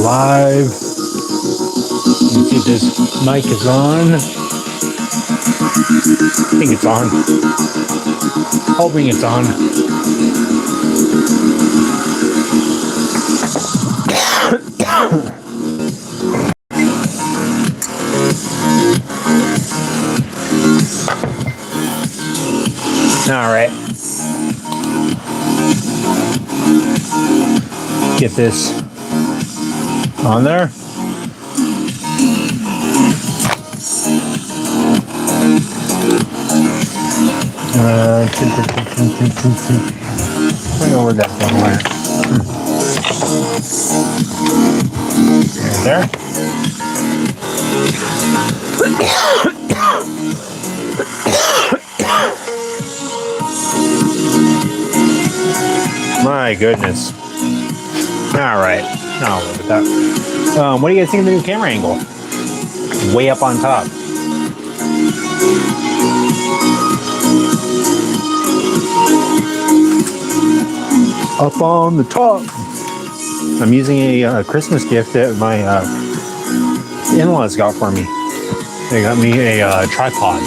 Live. Let's see if this mic is on. I think it's on. Hoping it's on. All right. Get this on there. I know where that one went. There. My goodness. All right. Now look at that. What do you guys think of the new camera angle? Way up on top. Up on the top. I'm using a Christmas gift that my in-laws got for me. They got me a tripod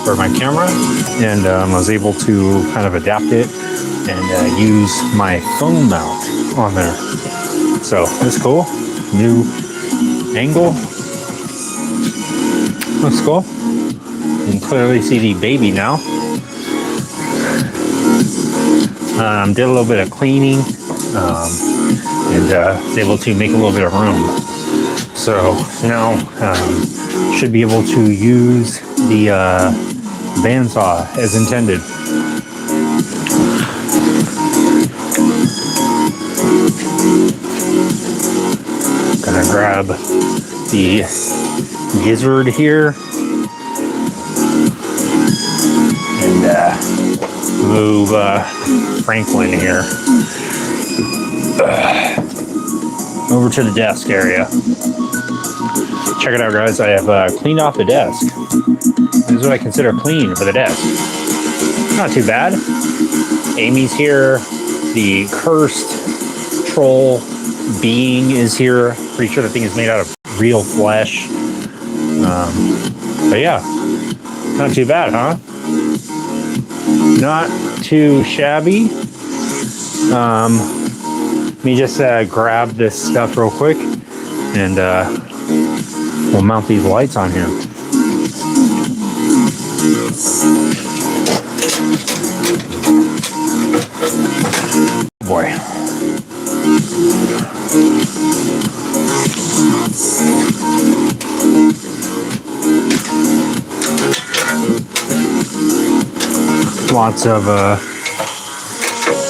for my camera, and I was able to kind of adapt it and use my phone mount on there. So that's cool. New angle. Looks cool. You can clearly see the baby now. Did a little bit of cleaning and was able to make a little bit of room. So now should be able to use the bandsaw as intended. Gonna grab the gizzard here and move Franklin here over to the desk area. Check it out, guys. I have cleaned off the desk. This is what I consider clean for the desk. Not too bad. Amy's here. The cursed troll being is here. Pretty sure the thing is made out of real flesh. But yeah, not too bad, huh? Not too shabby. Let me just grab this stuff real quick and we'll mount these lights on here. Boy. Lots of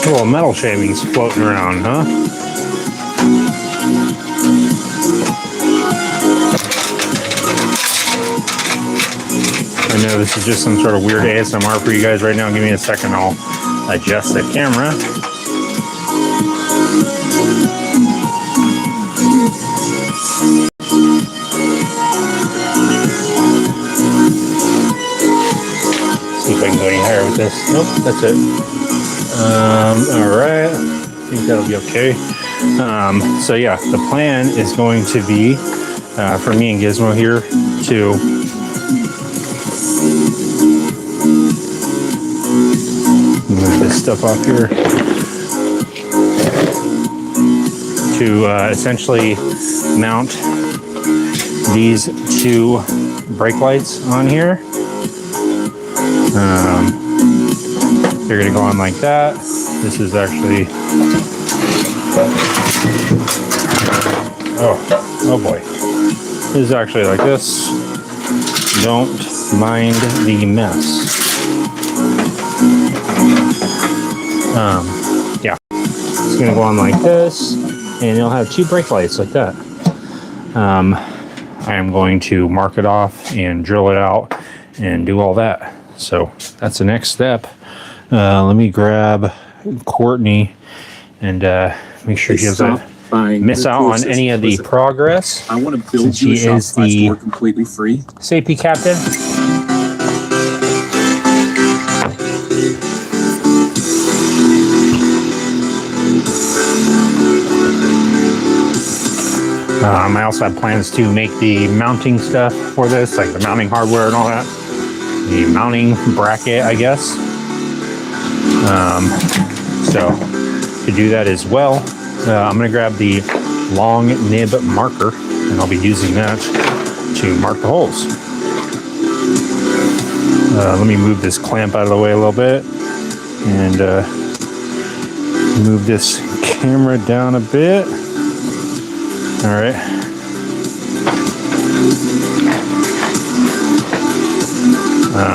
little metal shavings floating around, huh? I know this is just some sort of weird ASMR for you guys right now. Give me a second, I'll adjust the camera. See if I can go any higher with this. Nope, that's it. All right, I think that'll be okay. So yeah, the plan is going to be for me and Gizmo here to move this stuff off here to essentially mount these two brake lights on here. They're going to go on like that. This is actually, oh boy. This is actually like this. Don't mind the mess. Yeah, it's going to go on like this, and you'll have two brake lights like that. I am going to mark it off and drill it out and do all that. So that's the next step. Let me grab Courtney and make sure she doesn't miss out on any of the progress. I want to build you a Shopify store completely free. Safety captain. I also have plans to make the mounting stuff for this, like the mounting hardware and all that. The mounting bracket, I guess. So to do that as well, I'm going to grab the long nib marker and I'll be using that to mark the holes. Let me move this clamp out of the way a little bit and move this camera down a bit. All right.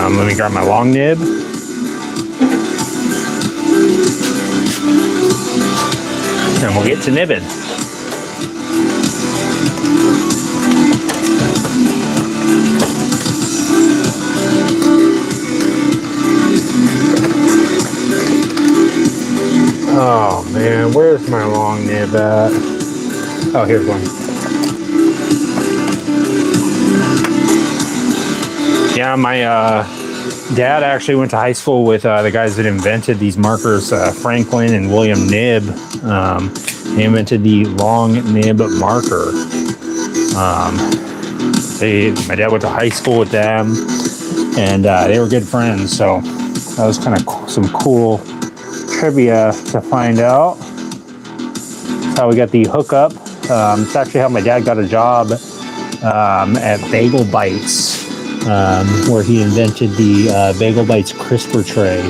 Let me grab my long nib. And we'll get to nibbing. Oh man, where's my long nib at? Oh, here's one. Yeah, my dad actually went to high school with the guys that invented these markers, Franklin and William Nib. They invented the long nib marker. My dad went to high school with them, and they were good friends. So that was kind of some cool trivia to find out. That's how we got the hookup. It's actually how my dad got a job at Bagel Bites, where he invented the Bagel Bites crisper tray.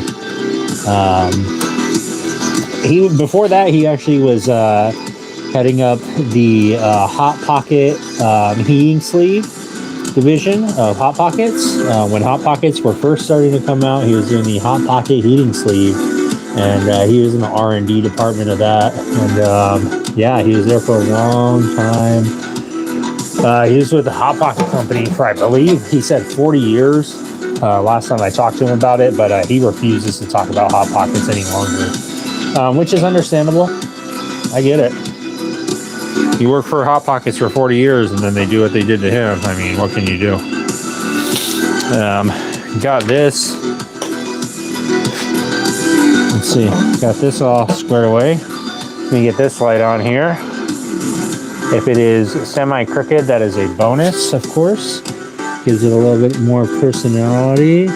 Before that, he actually was heading up the Hot Pocket heating sleeve division of Hot Pockets. When Hot Pockets were first starting to come out, he was doing the Hot Pocket heating sleeve, and he was in the R&D department of that. And yeah, he was there for a long time. He was with the Hot Pocket company for, I believe, he said 40 years. Last time I talked to him about it, but he refuses to talk about Hot Pockets any longer, which is understandable. I get it. He worked for Hot Pockets for 40 years, and then they do what they did to him. I mean, what can you do? Got this. Let's see. Got this all squared away. Let me get this light on here. If it is semi-crooked, that is a bonus, of course. Gives it a little bit more personality.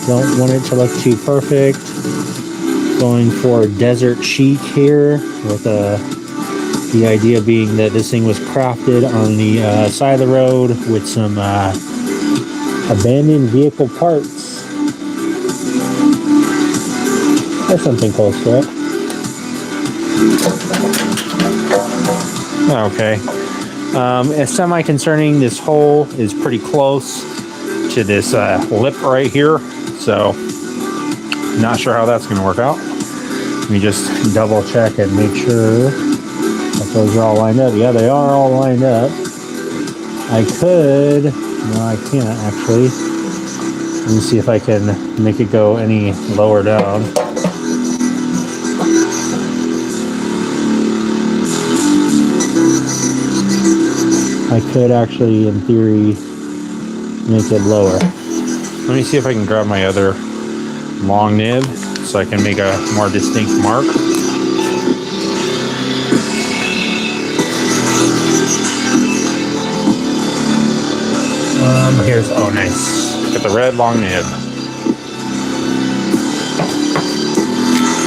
Don't want it to look too perfect. Going for desert chic here, with the idea being that this thing was crafted on the side of the road with some abandoned vehicle parts. Or something close to it. Okay. It's semi-concerning. This hole is pretty close to this lip right here, so not sure how that's going to work out. Let me just double check and make sure that those are all lined up. Yeah, they are all lined up. I could, no, I can't actually. Let me see if I can make it go any lower down. I could actually, in theory, make it lower. Let me see if I can grab my other long nib so I can make a more distinct mark. Here's, oh nice. Got the red long nib.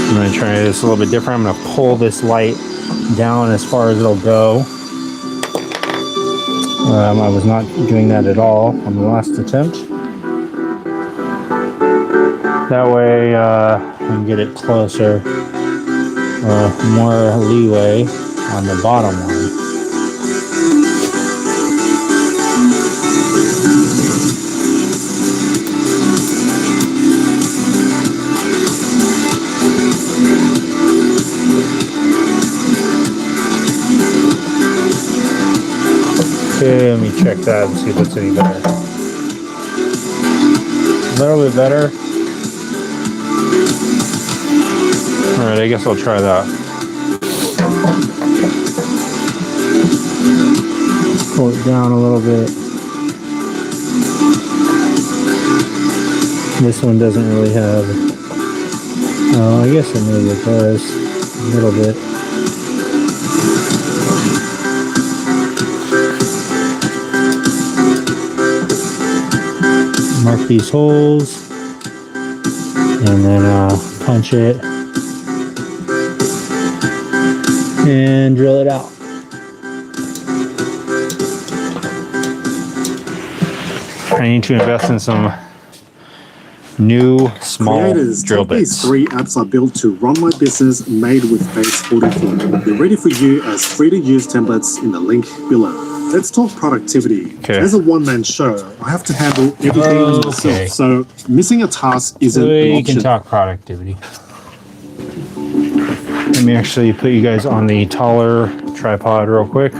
I'm going to try this a little bit different. I'm going to pull this light down as far as it'll go. I was not doing that at all on the last attempt. That way I can get it closer, more leeway on the bottom one. Okay, let me check that and see if it's any better. A little bit better. Alright, I guess I'll try that. Pull it down a little bit. This one doesn't really have... Oh, I guess it maybe it does. A little bit. Mark these holes. And then punch it. And drill it out. I need to invest in some new small Creators, drill these bits. 3 apps are built to run my business, made with Base 44. They're ready for you as free-to-use templates in the link below. Let's talk productivity. Okay. As a one-man show, I have to handle everything myself, so missing a task isn't an We option. can talk productivity. Let me actually put you guys on the taller tripod real quick.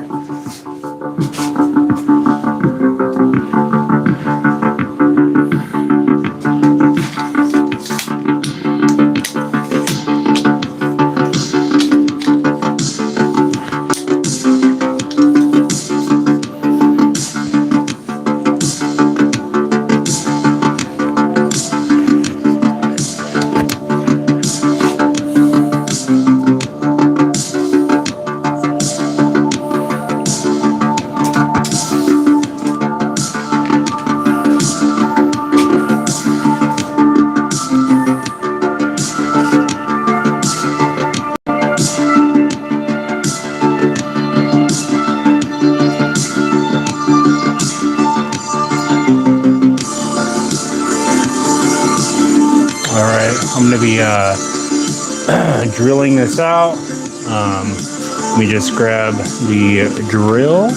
I'm going to be drilling this out. Let me just grab the drill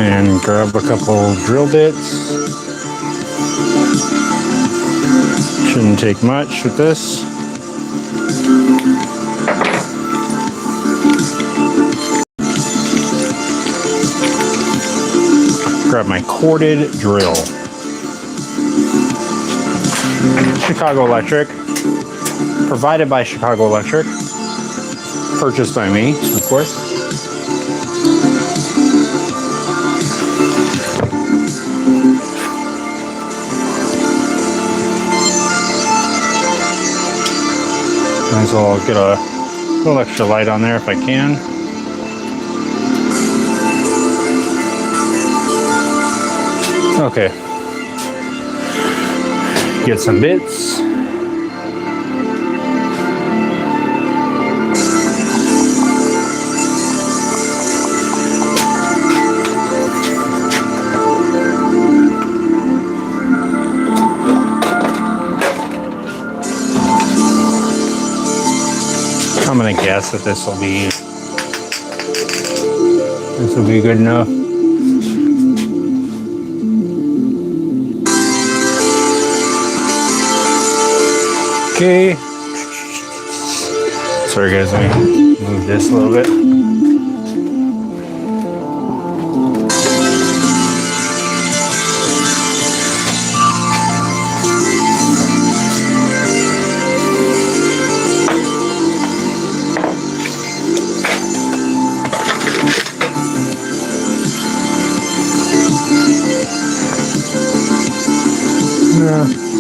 and grab a couple drill bits. Shouldn't take much with this. Grab my corded drill. Chicago Electric, provided by Chicago Electric, purchased by me, of course. Might as well get a little extra light on there if I can. Okay. Get some bits. I'm gonna guess that this will be good enough. Okay. Sorry guys, let me move this a little bit.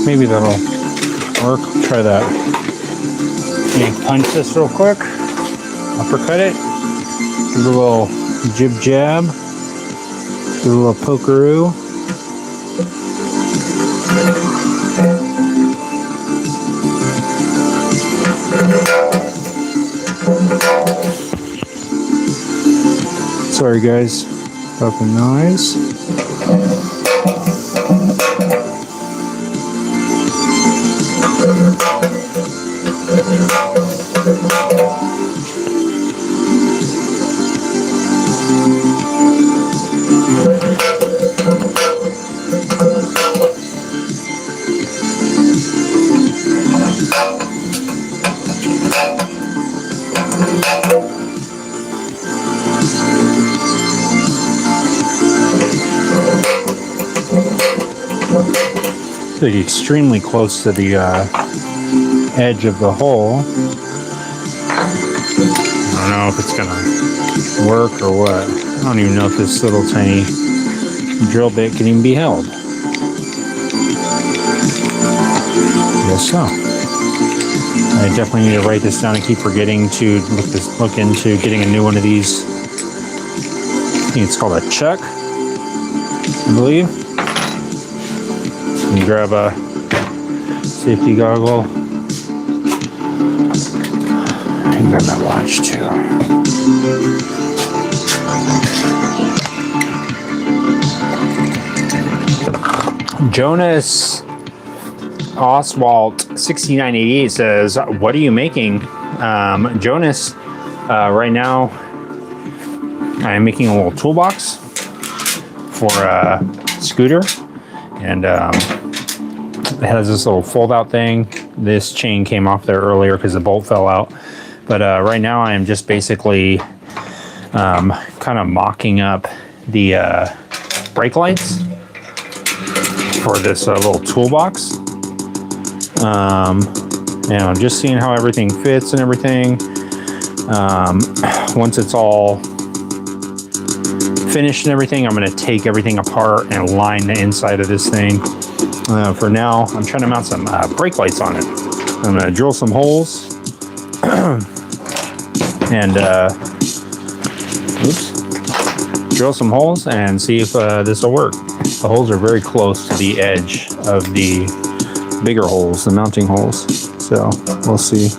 Maybe that'll work. Try that. Let me punch this real quick. Uppercut it. Do a little jib jab. Do a little pokeroo. Sorry guys about the noise. like extremely close to the edge of the hole. I don't know if it's gonna work or what. I don't even know if this little tiny drill bit can even be held. I guess so. I definitely need to write this down and keep forgetting to look into getting a new one of these. I think it's called a chuck, I believe. And grab a safety goggle. And grab my watch too. Jonas Oswalt 6988 says, "What are you making?" Jonas, right now I'm making a little toolbox for a scooter, and it has this little fold-out thing. This chain came off there earlier because the bolt fell out, but right now I am just basically kind of mocking up the brake lights for this little toolbox. And I'm just seeing how everything fits and everything. Once it's all finished and everything, I'm going to take everything apart and line the inside of this thing. For now, I'm trying to mount some brake lights on it. I'm going to drill some holes and drill some holes and see if this will work. The holes are very close to the edge of the bigger holes, the mounting holes. So we'll see.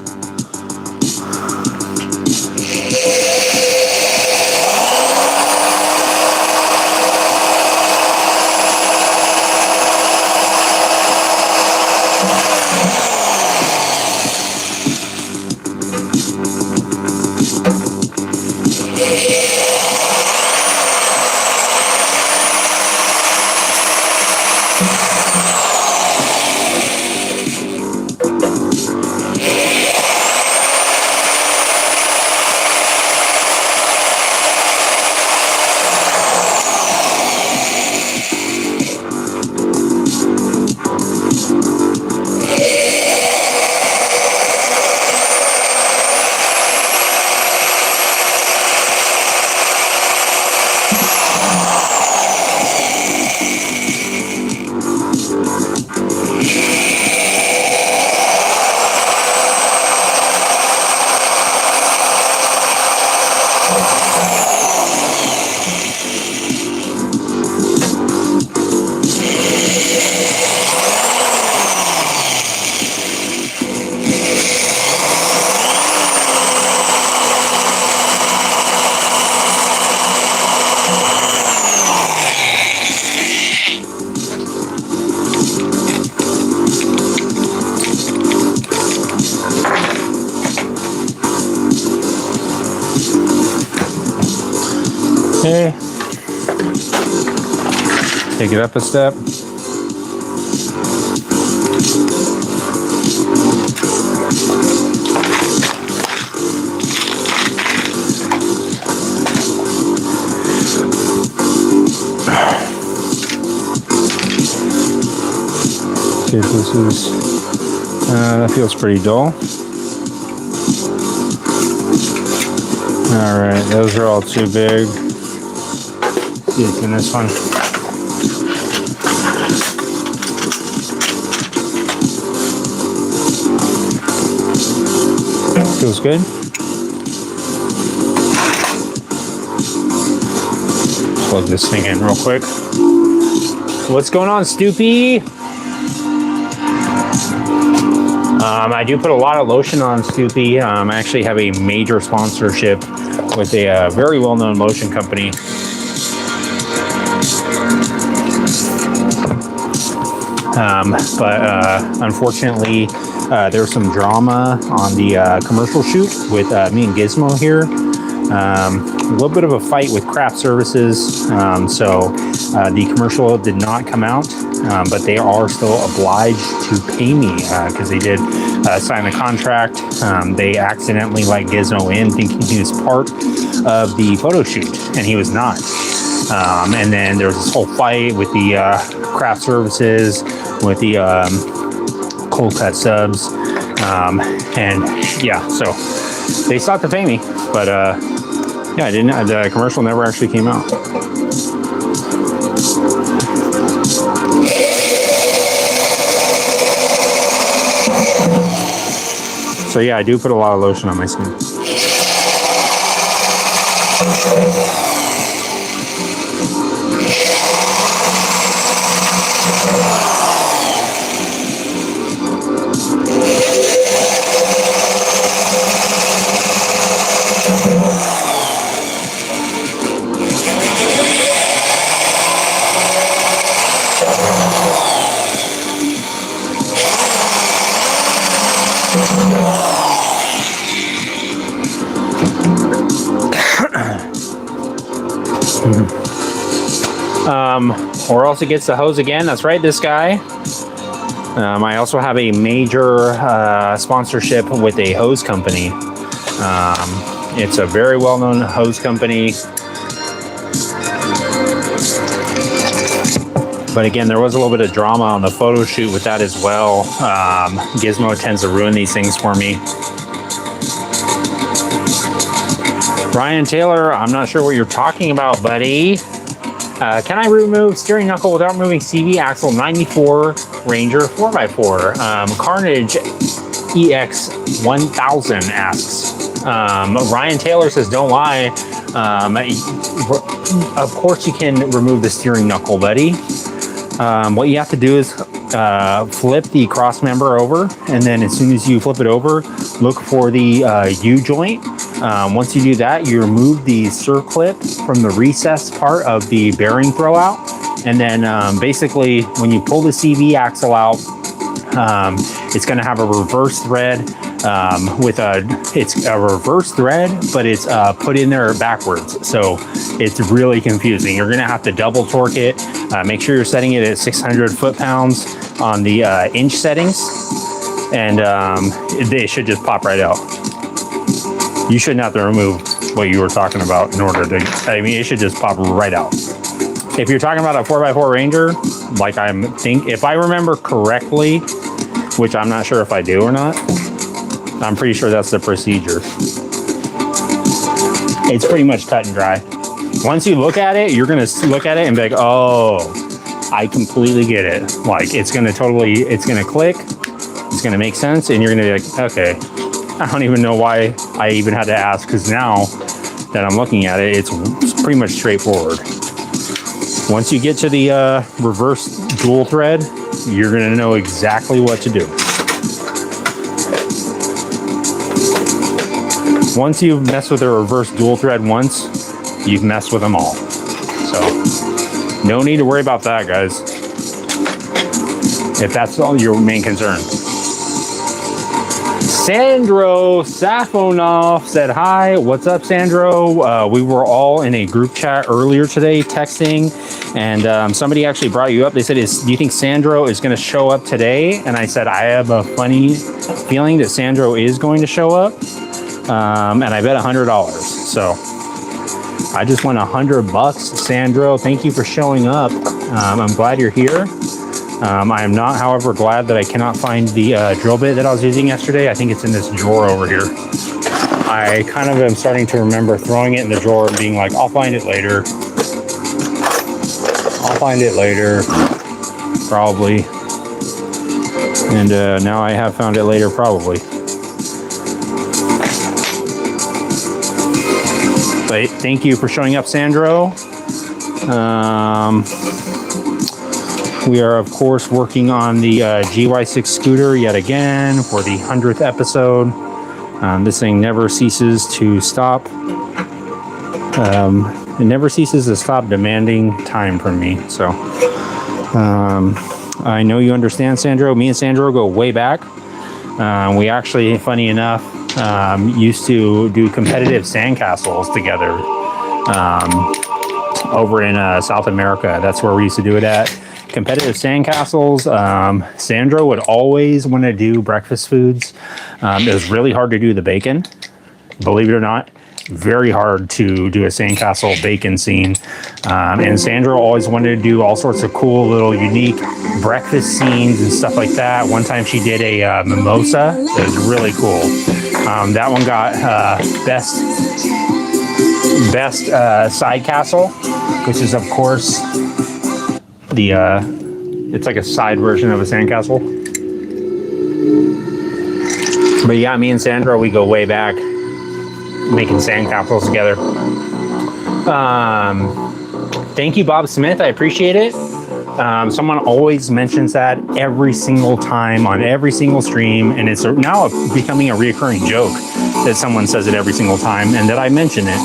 Okay. Take it up a step. Okay, this is, that feels pretty dull. All right, those are all too big. See it in this one. Feels good. Plug this thing in real quick. What's going on, Stoopy? I do put a lot of lotion on Stoopy. I actually have a major sponsorship with a very well-known lotion company. But unfortunately, there was some drama on the commercial shoot with me and Gizmo here. A little bit of a fight with craft services, so the commercial did not come out, but they are still obliged to pay me because they did sign the contract. They accidentally let Gizmo in thinking he was part of the photo shoot, and he was not. And then there was this whole fight with the craft services with the cold cut subs. And yeah, so they sought to pay me, but yeah, I didn't. The commercial never actually came out. So yeah, I do put a lot of lotion on my skin. Or else it gets the hose again. That's right, this guy. I also have a major sponsorship with a hose company. It's a very well-known hose company. But again, there was a little bit of drama on the photo shoot with that as well. Gizmo tends to ruin these things for me. Ryan Taylor, I'm not sure what you're talking about, buddy. Can I remove steering knuckle without removing CV axle? 94 Ranger 4x4. Carnage EX 1000 asks. Ryan Taylor says, don't lie. Of course you can remove the steering knuckle, buddy. What you have to do is flip the cross member over, and then as soon as you flip it over, look for the U joint. Once you do that, you remove the circlip from the recess part of the bearing throwout, and then basically when you pull the CV axle out, it's going to have a reverse thread it's a reverse thread, but it's put in there backwards, so it's really confusing. You're going to have to double torque it. Make sure you're setting it at 600 foot-pounds on the inch settings, and they should just pop right out. You shouldn't have to remove what you were talking about in order to, I mean, it should just pop right out. If you're talking about a 4x4 Ranger, like if I remember correctly, which I'm not sure if I do or not, I'm pretty sure that's the procedure. It's pretty much cut and dry. Once you look at it, you're gonna look at it and be like, oh, I completely get it. Like, it's gonna click, it's gonna make sense, and you're gonna be like, okay, I don't even know why I even had to ask, because now that I'm looking at it, it's pretty much straightforward. Once you get to the reverse dual thread, you're gonna know exactly what to do. Once you've messed with the reverse dual thread once, you've messed with them all. So no need to worry about that, guys, if that's all your main concern. Sandro Safonov said hi. What's up, Sandro? We were all in a group chat earlier today texting, and somebody actually brought you up. They said, do you think Sandro is going to show up today? And I said, I have a funny feeling that Sandro is going to show up, and I bet $100. So I just won $100, Sandro. Thank you for showing up. I'm glad you're here. I am not, however, glad that I cannot find the drill bit that I was using yesterday. I think it's in this drawer over here. I kind of am starting to remember throwing it in the drawer and being like, I'll find it later. I'll find it later, probably. And now I have found it later, probably. But thank you for showing up, Sandro. We are, of course, working on the GY6 scooter yet again for the 100th episode. This thing never ceases to stop. It never ceases to stop demanding time from me. So I know you understand, Sandro. Me and Sandro go way back. We actually, funny enough, used to do competitive sandcastles together over in South America. That's where we used to do it at. Competitive sandcastles. Sandro would always want to do breakfast foods. It was really hard to do the bacon, believe it or not. very hard to do a sandcastle bacon scene. And Sandra always wanted to do all sorts of cool little unique breakfast scenes and stuff like that. One time she did a mimosa. It was really cool. That one got best side castle, which is of course it's like a side version of a sandcastle. But yeah, me and Sandra, we go way back making sandcastles together. Thank you, Bob Smith. I appreciate it. Someone always mentions that every single time on every single stream, and it's now becoming a reoccurring joke that someone says it every single time and that I mention it.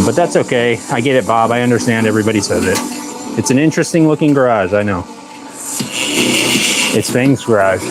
But that's okay. I get it, Bob. I understand everybody says it. It's an interesting looking garage, I know. It's Fang's garage.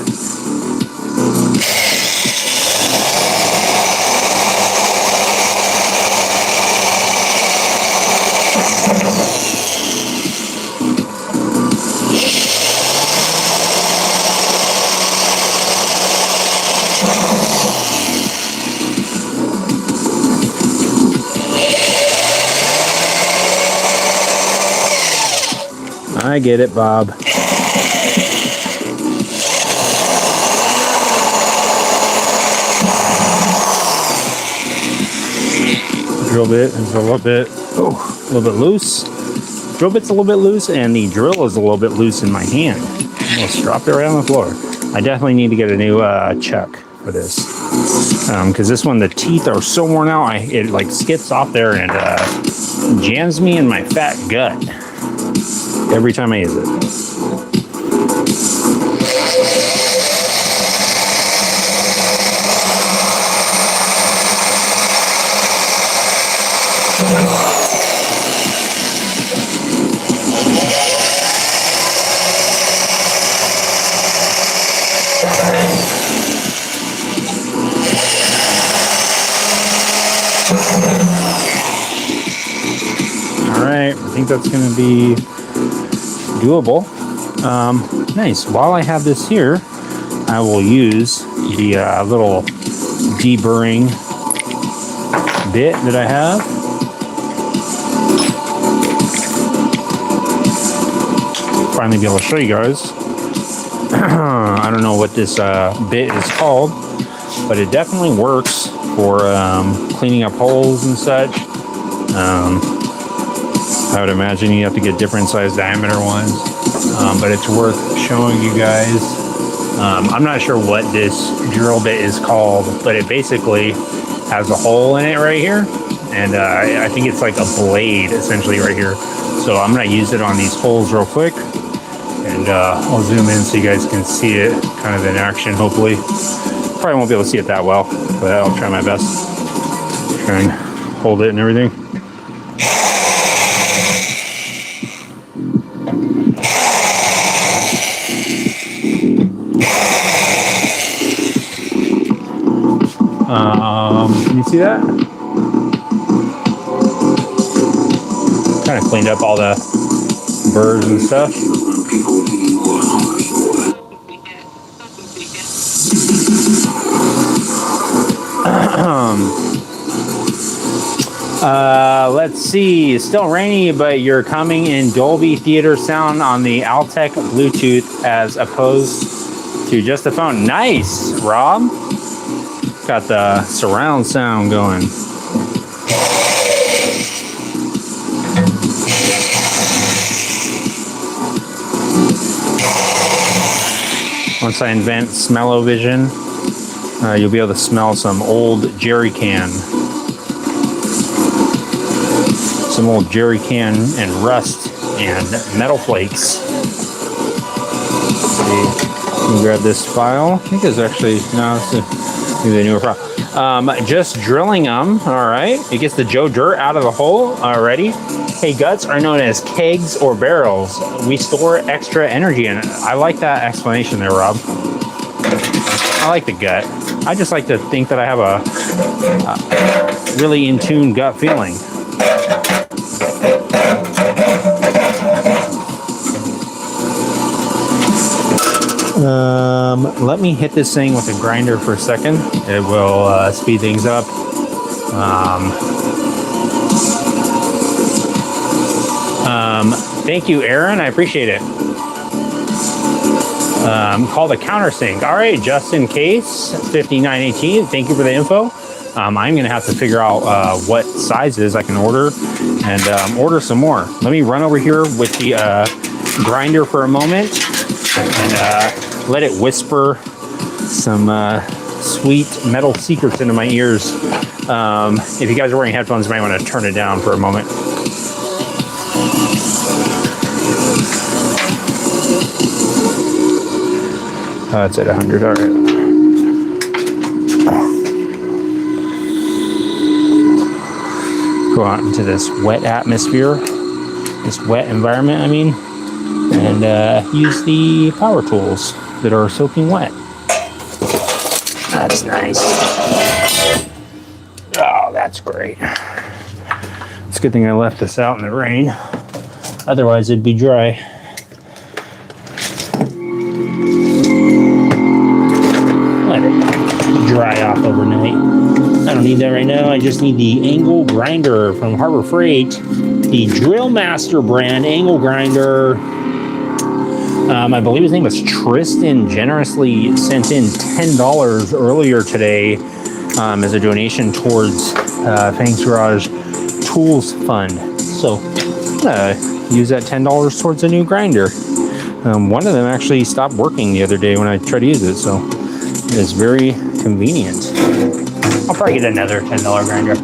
I get it, Bob. Drill bit is a little bit loose. Drill bit's a little bit loose, and the drill is a little bit loose in my hand. Almost dropped it right on the floor. I definitely need to get a new chuck for this, because this one, the teeth are so worn out. It like skips off there and jams me in my fat gut every time I use it. All right, I think that's going to be doable. Nice. While I have this here, I will use the little deburring bit that I have. Finally be able to show you guys. I don't know what this bit is called, but it definitely works for cleaning up holes and such. I would imagine you have to get different size diameter ones, but it's worth showing you guys. I'm not sure what this drill bit is called, but it basically has a hole in it right here, and I think it's like a blade essentially right here. So I'm going to use it on these holes real quick, and I'll zoom in so you guys can see it kind of in action, hopefully. Probably won't be able to see it that well, but I'll try my best. Try and hold it and everything. Can you see that? Kind of cleaned up all the birds and stuff. Let's see. Still rainy, but you're coming in Dolby Theater sound on the Altec Bluetooth as opposed to just the phone. Nice, Rob. Got the surround sound going. Once I invent smell-o-vision, you'll be able to smell some old jerry can. Some old jerry can and rust and metal flakes. Let's see. Let me grab this file. I think it's actually, no, it's the newer file. Just drilling them, all right. It gets the Joe Dirt out of the hole already. Hey, guts are known as kegs or barrels. We store extra energy in it. I like that explanation there, Rob. I like the gut. I just like to think that I have a really in tune gut feeling. Let me hit this thing with a grinder for a second. It will speed things up. Thank you, Aaron. I appreciate it. Called a countersink. All right, just in case, 5918. Thank you for the info. I'm going to have to figure out what sizes I can order and order some more. Let me run over here with the grinder for a moment and let it whisper some sweet metal secrets into my ears. If you guys are wearing headphones, you might want to turn it down for a moment. It's at 100. All right. Go out into this wet atmosphere, this wet environment, I mean, and use the power tools that are soaking wet. That's nice. Oh, that's great. It's a good thing I left this out in the rain. Otherwise, it'd be dry. Let it dry off overnight. I don't need that right now. I just need the angle grinder from Harbor Freight. The Drill Master brand angle grinder. I believe his name was Tristan. Generously sent in $10 earlier today as a donation towards Fang's Garage Tools Fund. So use that $10 towards a new grinder. One of them actually stopped working the other day when I tried to use it, so it is very convenient. I'll probably get another $10 grinder.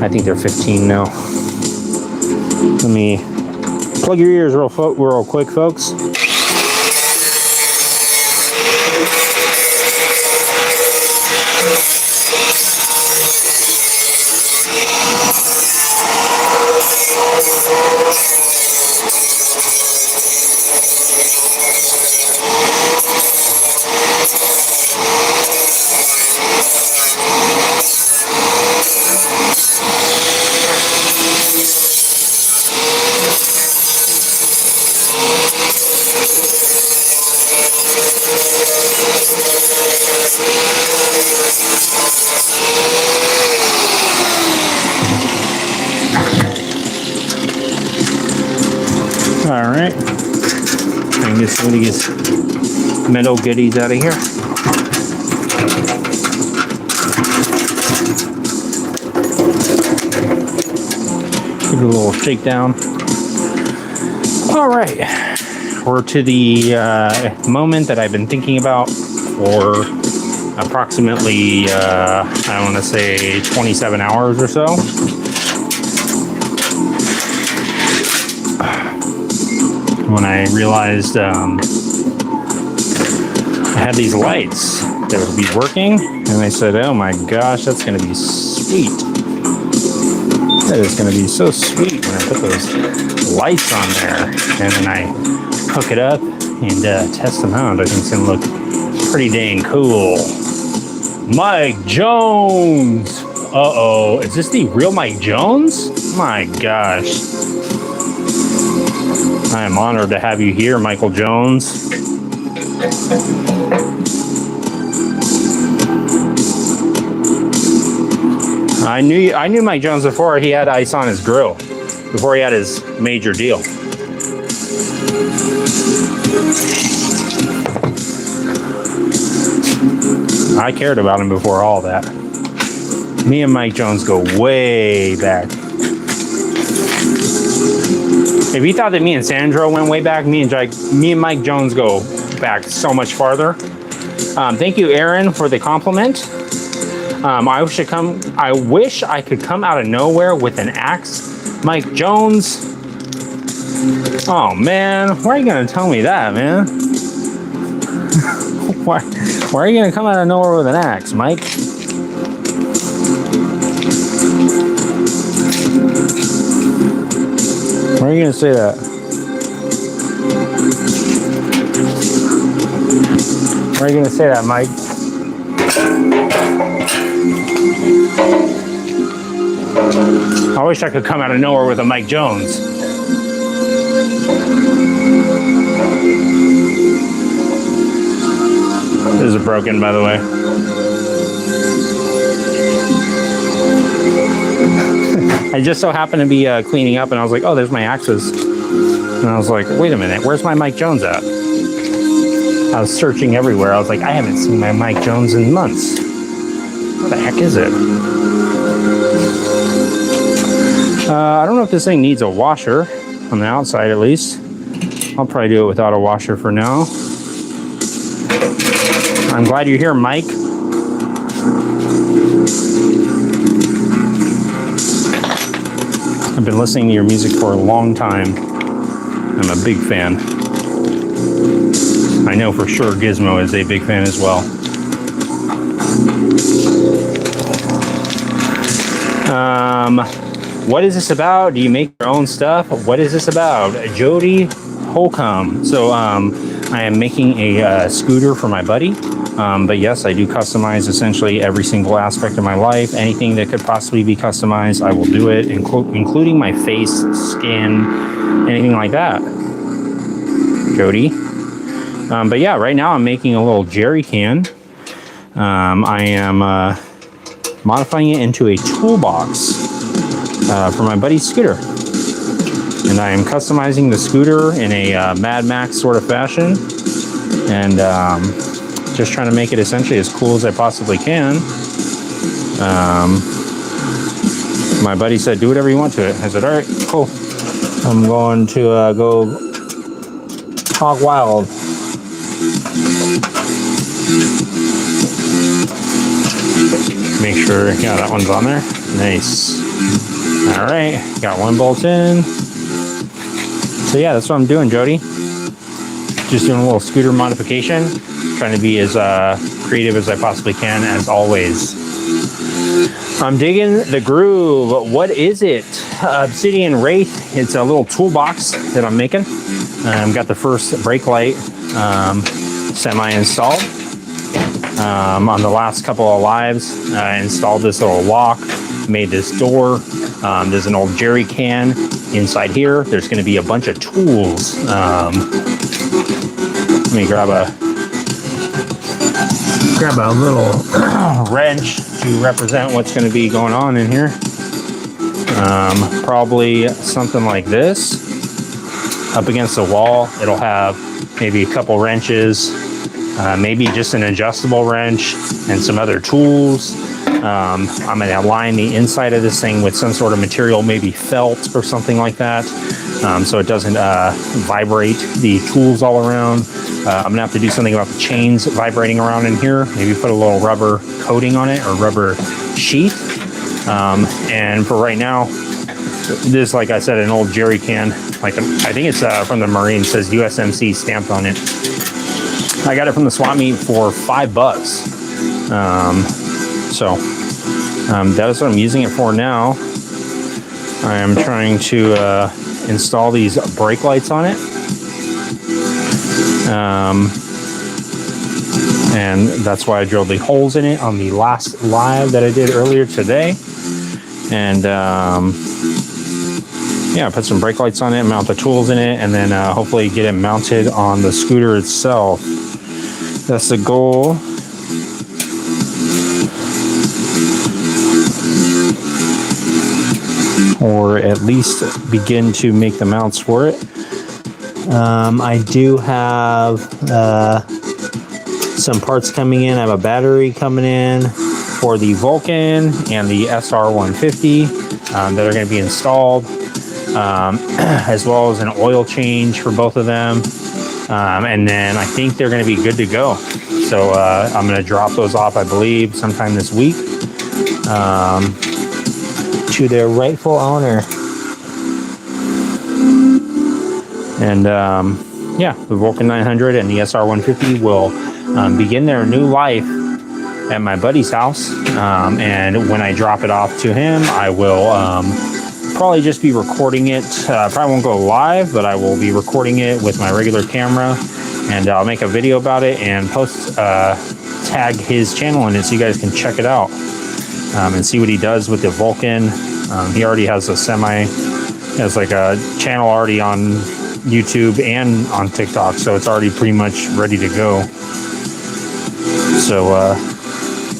I think they're 15 now. Let me plug your ears real quick, folks. All right, and get somebody gets metal goodies out of here. Give it a little shakedown. All right, we're to the moment that I've been thinking about for approximately, I want to say 27 hours or so. When I realized I had these lights that would be working, and I said, oh my gosh, that's going to be sweet. That is going to be so sweet when I put those lights on there, and then I hook it up and test them out. I think it's going to look pretty dang cool. Mike Jones! Uh-oh, is this the real Mike Jones? My gosh. I am honored to have you here, Michael Jones. I knew Mike Jones before he had ice on his grill, before he had his major deal. I cared about him before all that. Me and Mike Jones go way back. If you thought that me and Sandro went way back, me and Mike Jones go back so much farther. Thank you, Aaron, for the compliment. I wish I could come out of nowhere with an axe, Mike Jones. Oh man, why are you gonna tell me that, man? why are you gonna come out of nowhere with an axe, Mike? Why are you gonna say that? Why are you gonna say that, Mike? I wish I could come out of nowhere with a Mike Jones. This is broken, by the way. I just so happened to be cleaning up, and I was like, oh, there's my axes. And I was like, wait a minute, where's my Mike Jones at? I was searching everywhere. I was like, I haven't seen my Mike Jones in months. Where the heck is it? I don't know if this thing needs a washer, on the outside at least. I'll probably do it without a washer for now. I'm glad you're here, Mike. I've been listening to your music for a long time. I'm a big fan. I know for sure Gizmo is a big fan as well. What is this about? Do you make your own stuff? What is this about? Jody Holcomb. So I am making a scooter for my buddy. But yes, I do customize essentially every single aspect of my life. Anything that could possibly be customized, I will do it, including my face, skin, anything like that. Jody. But yeah, right now I'm making a little jerry can. I am modifying it into a toolbox for my buddy's scooter. And I am customizing the scooter in a Mad Max sort of fashion. And just trying to make it essentially as cool as I possibly can. My buddy said, do whatever you want to it. I said, all right, cool. I'm going to go hog wild. Make sure, yeah, that one's on there. Nice. All right, got one bolt in. So yeah, that's what I'm doing, Jody. Just doing a little scooter modification. Trying to be as creative as I possibly can, as always. I'm digging the groove. What is it? Obsidian Wraith. It's a little toolbox that I'm making. I've got the first brake light semi-installed. On the last couple of lives, I installed this little lock, made this door. There's an old jerry can inside here. There's going to be a bunch of tools. Let me grab a little wrench to represent what's going to be going on in here. Probably something like this. Up against the wall, it'll have maybe a couple wrenches, maybe just an adjustable wrench and some other tools. I'm going to line the inside of this thing with some sort of material, maybe felt or something like that, so it doesn't vibrate the tools all around. I'm going to have to do something about the chains vibrating around in here, maybe put a little rubber coating on it or rubber sheath. And for right now, this, like I said, an old jerry can. I think it's from the Marine, says USMC stamped on it. I got it from the swap meet for $5. So that is what I'm using it for now. I am trying to install these brake lights on it. And that's why I drilled the holes in it on the last live that I did earlier today. And yeah, put some brake lights on it, mount the tools in it, and then hopefully get it mounted on the scooter itself. That's the goal. Or at least begin to make the mounts for it. I do have some parts coming in. I have a battery coming in for the Vulcan and the SR150 that are going to be installed, as well as an oil change for both of them. And then I think they're going to be good to go. So I'm going to drop those off, I believe, sometime this week to their rightful owner. And yeah, the Vulcan 900 and the SR150 will begin their new life at my buddy's house. And when I drop it off to him, I will probably just be recording it. Probably won't go live, but I will be recording it with my regular camera, and I'll make a video about it and post, tag his channel in it so you guys can check it out and see what he does with the Vulcan. He already has has like a channel already on YouTube and on TikTok, so it's already pretty much ready to go. So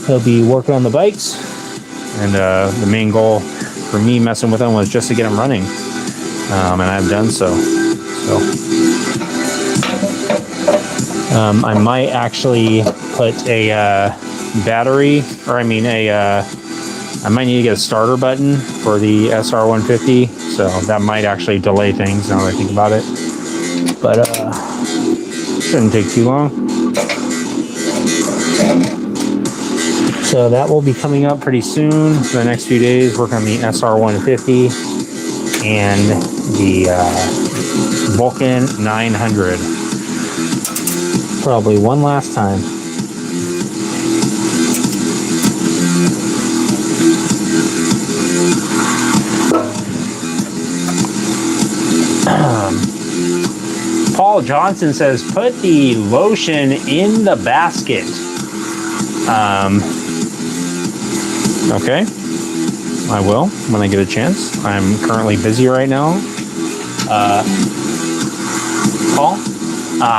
he'll be working on the bikes, And the main goal for me messing with them was just to get them running. And I've done so. I might actually put a battery, or I mean I might need to get a starter button for the SR150, so that might actually delay things now that I think about it. But shouldn't take too long. So that will be coming up pretty soon for the next few days, working on the SR150 and the Vulcan 900. Probably one last time. Paul Johnson says, put the lotion in the basket. Okay, I will when I get a chance. I'm currently busy right now. Paul,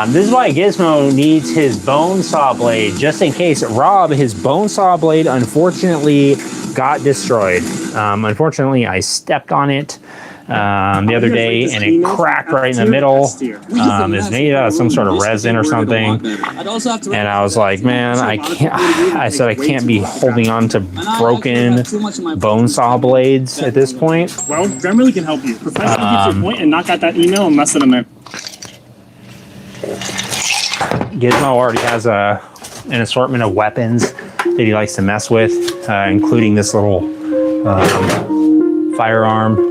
this is why Gizmo needs his bone saw blade, just in case. Rob, his bone saw blade unfortunately got destroyed. Unfortunately, I stepped on it the other day and it cracked right in the middle. It's made out of some sort of resin or something. And I was like, man, I can't. I said I can't be holding on to broken bone saw blades at this point. Well, Grammarly can help you. Professionally get your point and knock out that email and mess it in there. Gizmo already has an assortment of weapons that he likes to mess with, including this little firearm.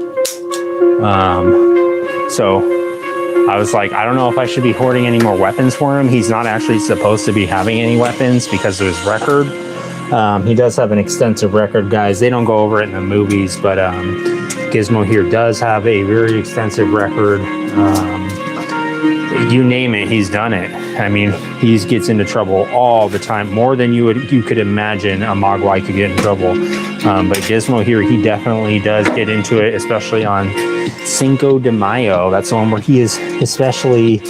So I was like, I don't know if I should be hoarding any more weapons for him. He's not actually supposed to be having any weapons because of his record. He does have an extensive record, guys. They don't go over it in the movies, but Gizmo here does have a very extensive record. You name it, he's done it. I mean, he gets into trouble all the time, more than you could imagine a Mogwai could get in trouble. But Gizmo here, he definitely does get into it, especially on Cinco de Mayo. That's the one where he is especially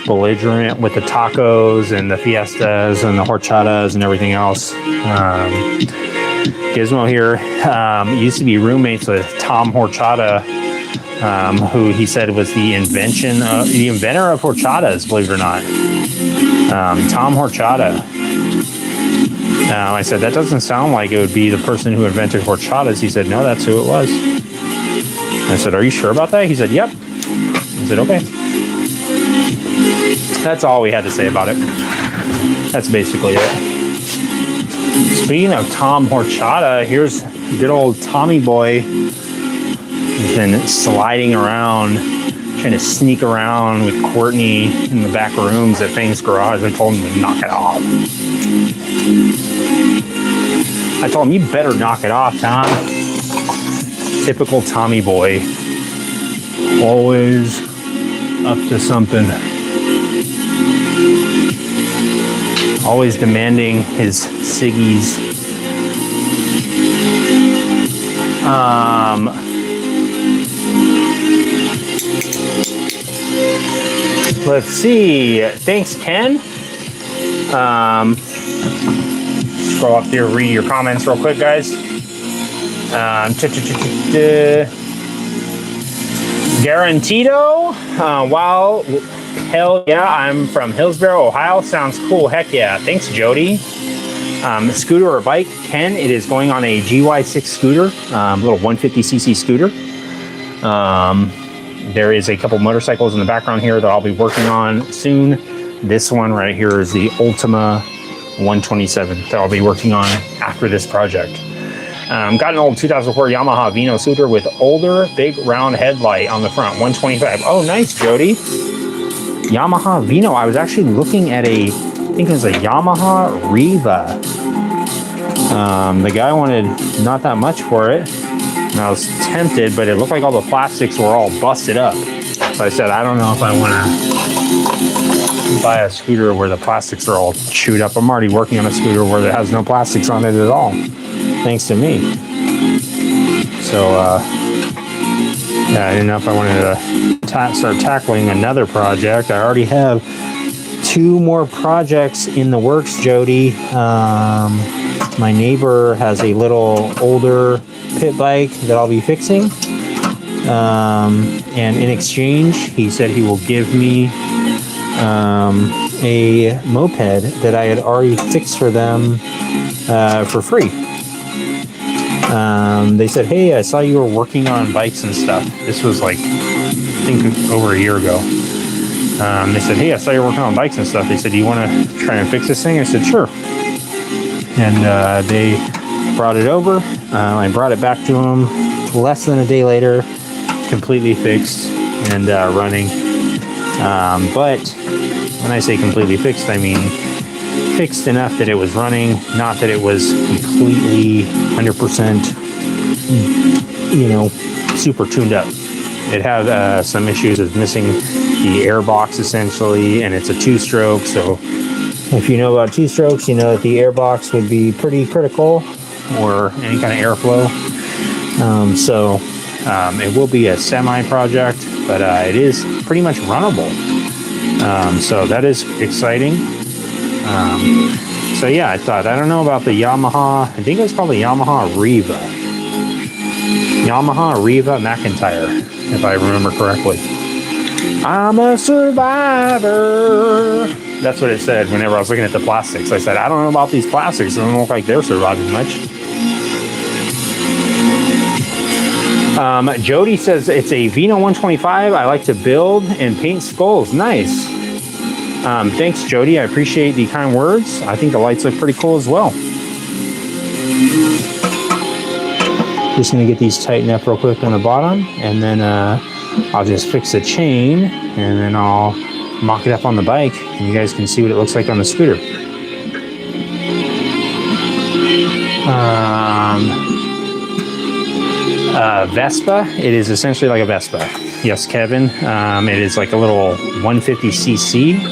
belligerent with the tacos and the fiestas and the horchatas and everything else. Gizmo here used to be roommates with Tom Horchata, who he said was the inventor of horchatas, believe it or not. Tom Horchata. I said, that doesn't sound like it would be the person who invented horchatas. He said, no, that's who it was. I said, are you sure about that? He said, yep. I said, okay. That's all we had to say about it. That's basically it. Speaking of Tom Horchata, here's good old Tommy boy. He's been sliding around, trying to sneak around with Courtney in the back rooms at Fang's garage. I told him to knock it off. I told him, you better knock it off, Tom. Typical Tommy boy. Always up to something. Always demanding his ciggies. Let's see. Thanks, Ken. Scroll up here, read your comments real quick, guys. Garantido. Wow. Hell yeah. I'm from Hillsboro, Ohio. Sounds cool. Heck yeah. Thanks, Jody. Scooter or bike? Ken, it is going on a GY6 scooter, little 150cc scooter. There is a couple motorcycles in the background here that I'll be working on soon. This one right here is the Ultima 127 that I'll be working on after this project. Got an old 2004 Yamaha Vino scooter with older big round headlight on the front, 125. Oh, nice, Jody. Yamaha Vino. I was actually looking at I think it was a Yamaha Riva. The guy wanted not that much for it. And I was tempted, but it looked like all the plastics were all busted up. So I said, I don't know if I want to buy a scooter where the plastics are all chewed up. I'm already working on a scooter where it has no plastics on it at all, thanks to me. So, yeah, I didn't know if I wanted to start tackling another project. I already have 2 more projects in the works, Jody. my neighbor has a little older pit bike that I'll be fixing. And in exchange, he said he will give me a moped that I had already fixed for them for free. They said, hey, I saw you were working on bikes and stuff. This was like, I think over a year ago. They said, hey, I saw you were working on bikes and stuff. They said, do you want to try and fix this thing? I said, sure. And they brought it over. I brought it back to them less than a day later, completely fixed and running. But when I say completely fixed, I mean fixed enough that it was running, not that it was completely 100%, super tuned up. It had some issues of missing the air box essentially, and it's a 2-stroke. So if you know about 2-strokes, you know that the air box would be pretty critical, or any kind of airflow. So it will be a semi project, but it is pretty much runnable. So that is exciting. So yeah, I don't know about the Yamaha. I think it's called the Yamaha Riva. Yamaha Riva McIntyre, if I remember correctly. I'm a survivor. That's what it said whenever I was looking at the plastics. I said, I don't know about these plastics. They don't look like they're surviving much. Jody says it's a Vino 125. I like to build and paint skulls. Nice. Thanks, Jody. I appreciate the kind words. I think the lights look pretty cool as well. Just going to get these tightened up real quick on the bottom, and then I'll just fix the chain, and then I'll mock it up on the bike, and you guys can see what it looks like on the scooter. Vespa. It is essentially like a Vespa. Yes, Kevin. It is like a little 150cc.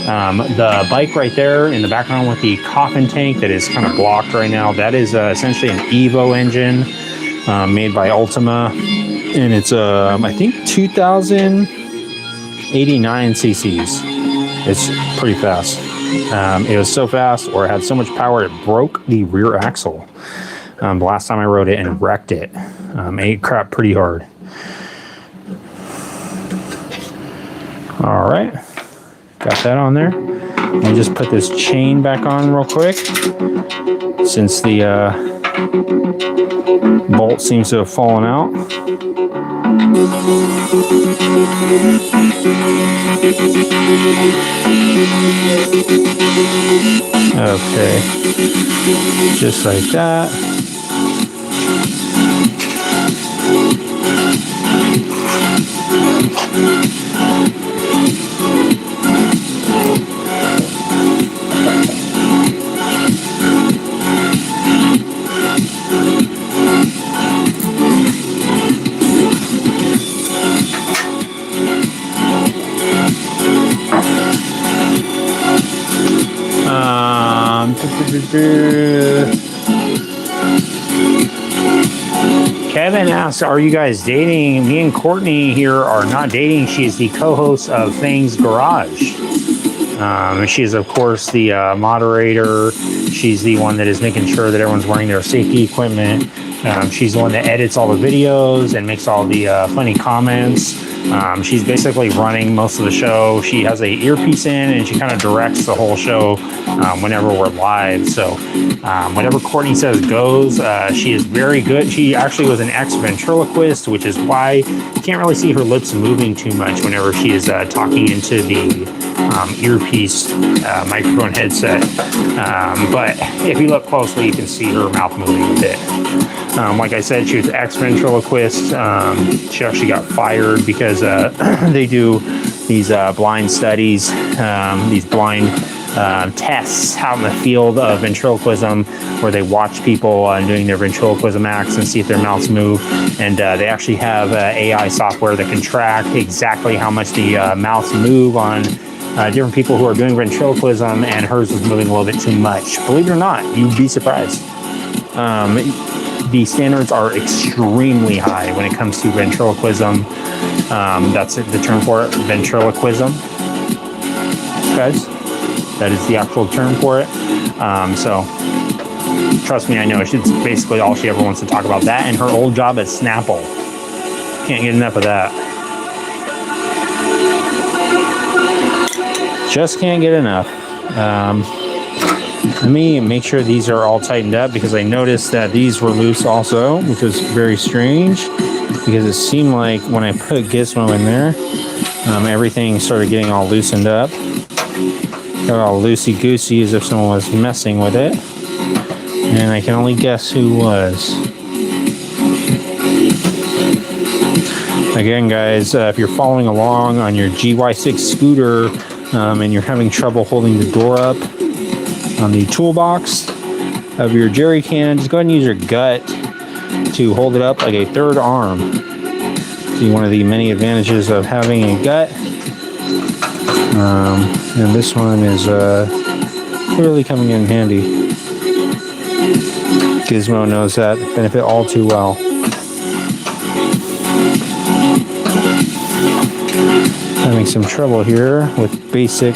The bike right there in the background with the coffin tank that is kind of blocked right now, that is essentially an Evo engine made by Ultima, and it's I think 2089 cc's. It's pretty fast. It was so fast, or it had so much power, it broke the rear axle. The last time I rode it and wrecked it. Ate crap pretty hard. All right, got that on there. Let me just put this chain back on real quick, since the bolt seems to have fallen out. Okay, just like that. Kevin asks, are you guys dating? Me and Courtney here are not dating. She is the co-host of Fang's Garage. She is, of course, the moderator. She's the one that is making sure that everyone's wearing their safety equipment. She's the one that edits all the videos and makes all the funny comments. She's basically running most of the show. She has a earpiece in, and she kind of directs the whole show whenever we're live. So whatever Courtney says goes. She is very good. She actually was an ex-ventriloquist, which is why you can't really see her lips moving too much whenever she is talking into the earpiece microphone headset. But if you look closely, you can see her mouth moving a bit. Like I said, she was ex-ventriloquist. She actually got fired because they do these blind studies, these blind tests out in the field of ventriloquism, where they watch people doing their ventriloquism acts and see if their mouths move. And they actually have AI software that can track exactly how much the mouths move on different people who are doing ventriloquism, and hers was moving a little bit too much. Believe it or not, you'd be surprised. The standards are extremely high when it comes to ventriloquism. That's the term for it, ventriloquism. Guys, that is the actual term for it. So Trust me, I know. It's basically all she ever wants to talk about. That and her old job at Snapple. Can't get enough of that. Just can't get enough. Let me make sure these are all tightened up because I noticed that these were loose also, which was very strange because it seemed like when I put Gizmo in there, everything started getting all loosened up. Got all loosey-goosey as if someone was messing with it. And I can only guess who was. Again, guys, if you're following along on your GY6 scooter and you're having trouble holding the door up on the toolbox of your jerry can, just go ahead and use your gut to hold it up like a third arm. See, one of the many advantages of having a gut. And this one is clearly coming in handy. Gizmo knows that benefit all too well. Having some trouble here with basic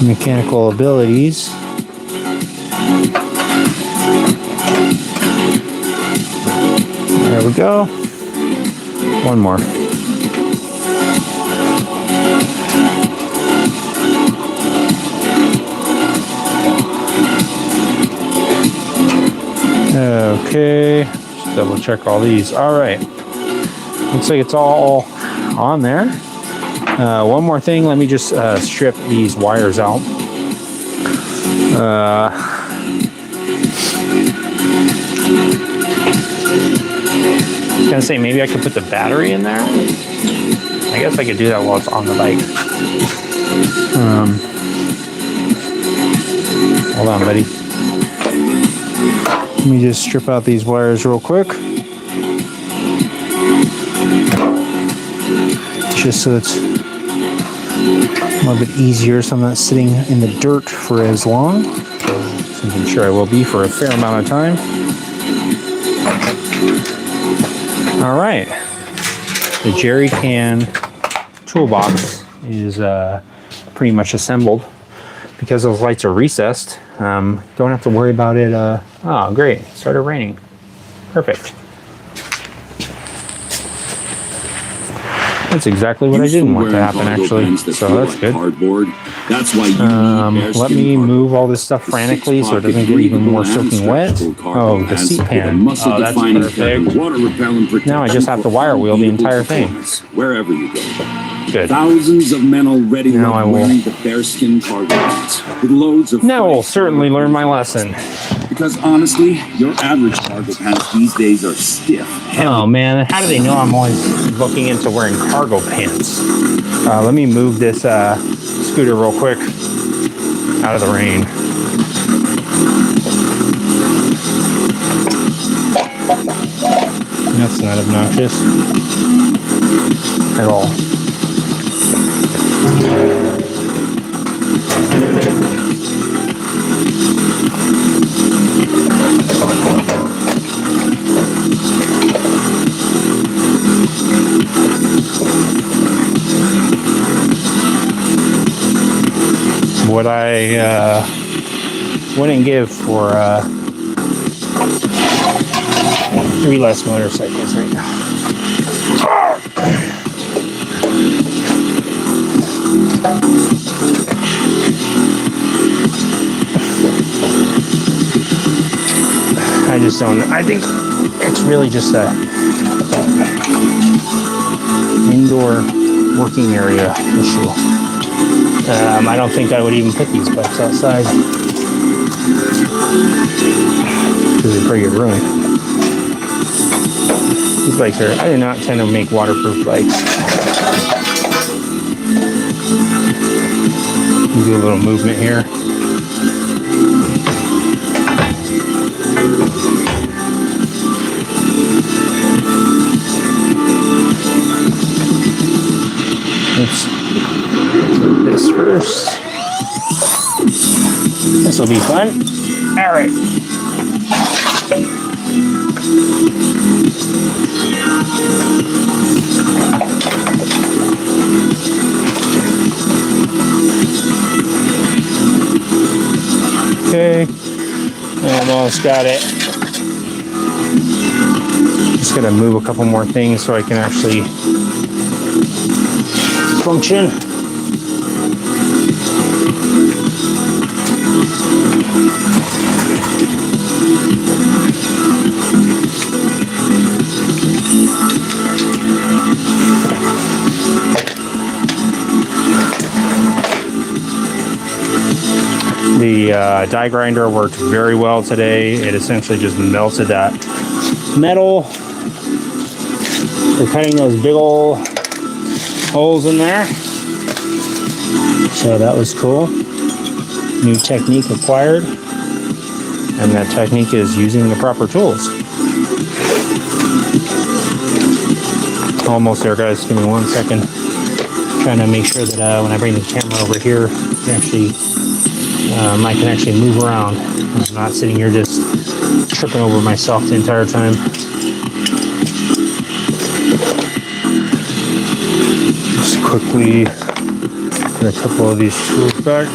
mechanical abilities. There we go. One more. Okay, just double check all these. All right, looks like it's all on there. One more thing, let me just strip these wires out. I was gonna say maybe I could put the battery in there. I guess I could do that while it's on the bike. Hold on, buddy. Let me just strip out these wires real quick. Just so it's a little bit easier so I'm not sitting in the dirt for as long. So I'm sure I will be for a fair amount of time. All right. The jerry can toolbox is pretty much assembled. Because those lights are recessed, don't have to worry about it. Oh, great. It started raining. Perfect. That's exactly what I didn't want to happen, actually. So that's good. That's why let me move all this stuff frantically so it doesn't get even more soaking wet. Oh, the seat pan. Oh, that's perfect. Now I just have to wire wheel the entire thing. Wherever you go. Good. Thousands of men already Now I will. wearing the bearskin cargo pants with loads of. Now I'll certainly learn my lesson. Because honestly, your average cargo pants these days are stiff. Oh man, how do they know I'm always looking into wearing cargo pants? Let me move this scooter real quick out of the rain. That's not obnoxious at all. What I wouldn't give for 3 less motorcycles right now. I just don't. I think it's really just a indoor working area issue. I don't think I would even put these bikes outside because they're pretty ruined. These bikes are. I do not tend to make waterproof bikes. Do a little movement here. Let's do this first. This will be fun. All right. Okay. got it. Just gonna move a couple more things so I can actually function. The die grinder worked very well today. It essentially just melted that metal. We're cutting those big old holes in there. So that was cool. New technique acquired. And that technique is using the proper tools. Almost there, guys. Give me 1 second. Trying to make sure that when I bring the camera over here, I can actually move around. I'm not sitting here just tripping over myself the entire time. Just quickly put a couple of these tools back.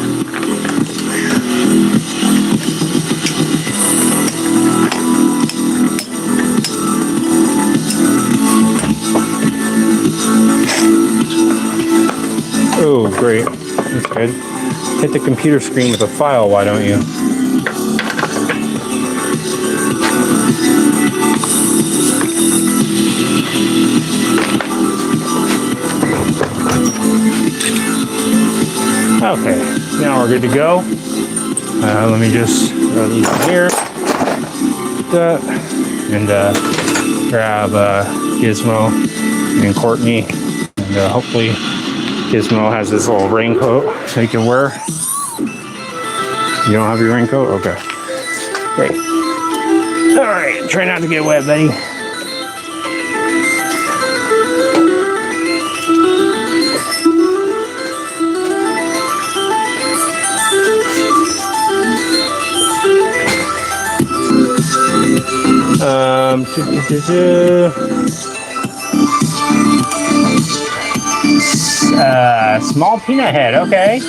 Oh, great. That's good. Hit the computer screen with a file, why don't you? Okay, now we're good to go. Let me just throw these in here. And grab Gizmo and Courtney. And hopefully Gizmo has this little raincoat so he can wear. You don't have your raincoat? Okay. Great. All right, try not to get wet, buddy. Small peanut head, okay.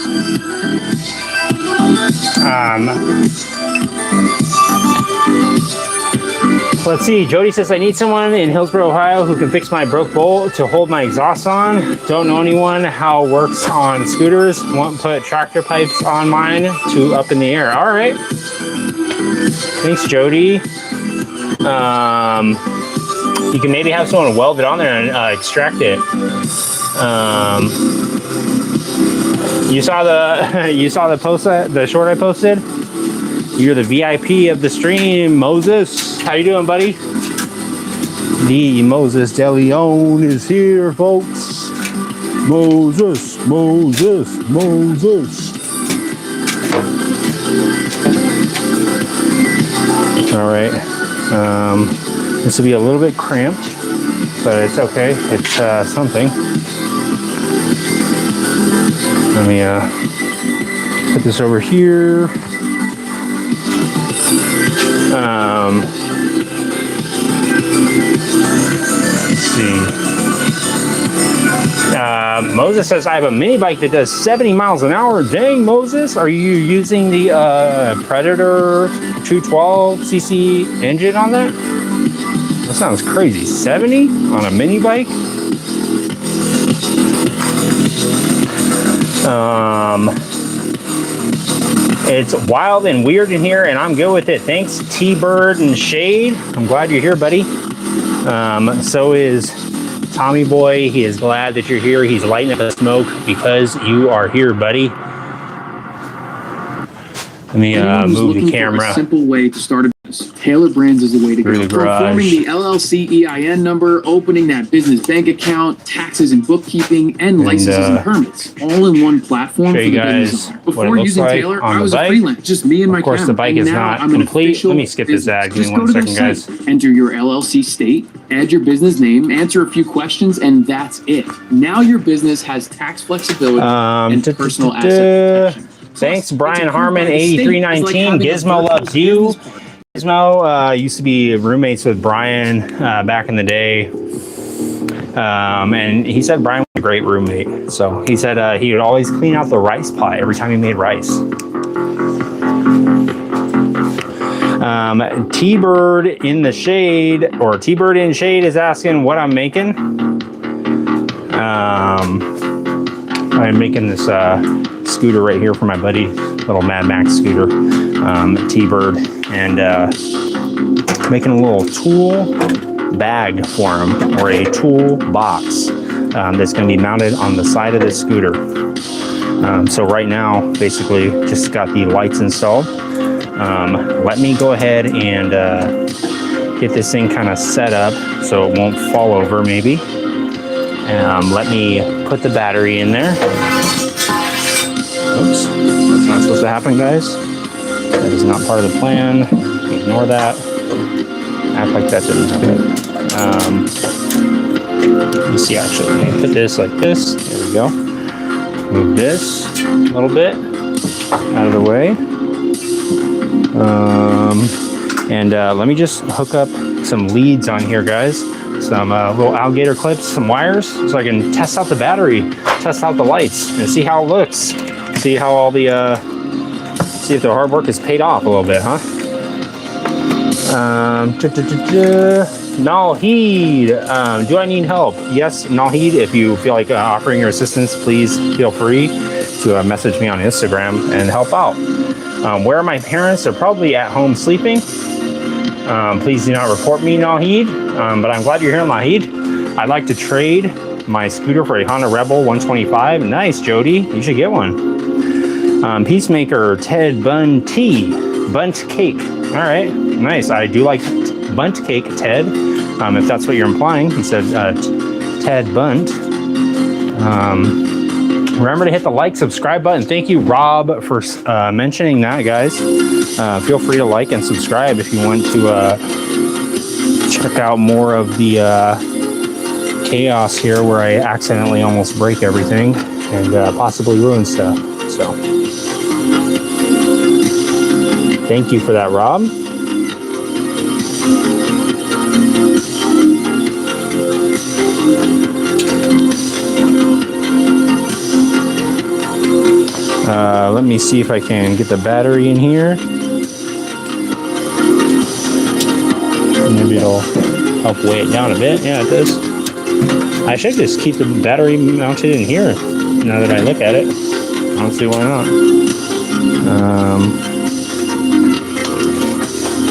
Let's see, Jody says, I need someone in Hillsboro, Ohio who can fix my broke bolt to hold my exhaust on. Don't know anyone how it works on scooters. Won't put tractor pipes on mine to up in the air. All right. Thanks, Jody. You can maybe have someone weld it on there and extract it. You saw the post, the short I posted. You're the VIP of the stream, Moses. How you doing, buddy? The Moses De Leon is here, folks. Moses. All right. This will be a little bit cramped, but it's okay. It's something. Let me put this over here. Let's see. Moses says, I have a mini bike that does 70 miles an hour. Dang, Moses, are you using the Predator 212cc engine on that? That sounds crazy. 70 on a mini bike? It's wild and weird in here, and I'm good with it. Thanks, T-Bird and Shade. I'm glad you're here, buddy. So is Tommy Boy. He is glad that you're here. He's lighting up the smoke because you are here, buddy. Let me move the camera. A simple way to start a business. Taylor Brands is the way to go. Forming the LLC EIN number, opening that business bank account, taxes and bookkeeping, and licenses and permits, all in one platform for the business owner. Before using Taylor, I was a freelance, just me and my camera. Of course, the bike is not complete. Let me skip this ad. Give me 1 second, guys. Enter your LLC state, add your business name, answer a few questions, and that's it. Now your business has tax flexibility and personal asset protection. Thanks, Brian Harmon, 8319. Gizmo loves you. Gizmo used to be roommates with Brian back in the day. And he said Brian was a great roommate. So he said he would always clean out the rice pot every time he made rice. T-Bird in the shade, or T-Bird in shade, is asking what I'm making. I'm making this scooter right here for my buddy, little Mad Max scooter, T-Bird, and making a little tool bag for him, or a tool box that's going to be mounted on the side of the scooter. So right now, basically, just got the lights installed. Let me go ahead and get this thing kind of set up so it won't fall over, maybe. Let me put the battery in there. Oops, that's not supposed to happen, guys. That is not part of the plan. Ignore that. Act like that didn't happen. Let me see, actually. Let me put this like this. There we go. Move this a little bit out of the way. Let me just hook up some leads on here, guys. Some little alligator clips, some wires, so I can test out the battery, test out the lights, and see how it looks. See how all the, see if the hard work is paid off a little bit, huh? Nalheed, do I need help? Yes, Nalheed, if you feel like offering your assistance, please feel free to message me on Instagram and help out. Where are my parents? They're probably at home sleeping. Please do not report me, Nalheed, but I'm glad you're here, Nalheed. I'd like to trade my scooter for a Honda Rebel 125. Nice, Jody. You should get one. Peacemaker, Ted Bunt Cake. All right, nice. I do like Bunt Cake, Ted, if that's what you're implying. He said Ted Bunt. Remember to hit the like, subscribe button. Thank you, Rob, for mentioning that, guys. Feel free to like and subscribe if you want to check out more of the chaos here where I accidentally almost break everything and possibly ruin stuff. So, thank you for that, Rob. Let me see if I can get the battery in here. Maybe it'll help weigh it down a bit. Yeah, it does. I should just keep the battery mounted in here now that I look at it. I don't see why not.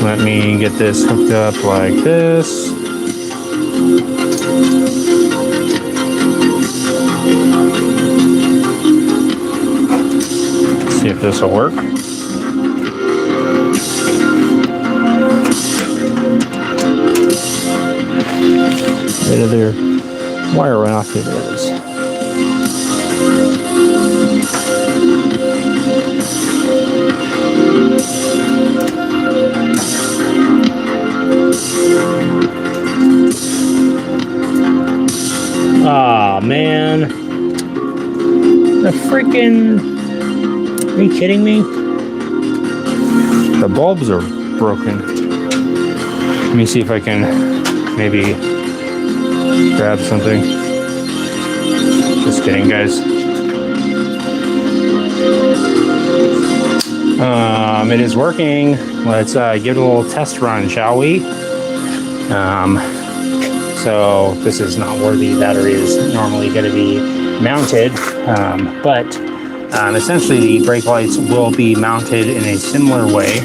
Let me get this hooked up like this. See if this will work. Bit of their wire went off. Here it is. Aw, man. The freaking... Are you kidding me? The bulbs are broken. Let me see if I can maybe grab something. Just kidding, guys. It is working. Let's give it a little test run, shall we? So this is not where the battery is normally going to be mounted, but essentially the brake lights will be mounted in a similar way.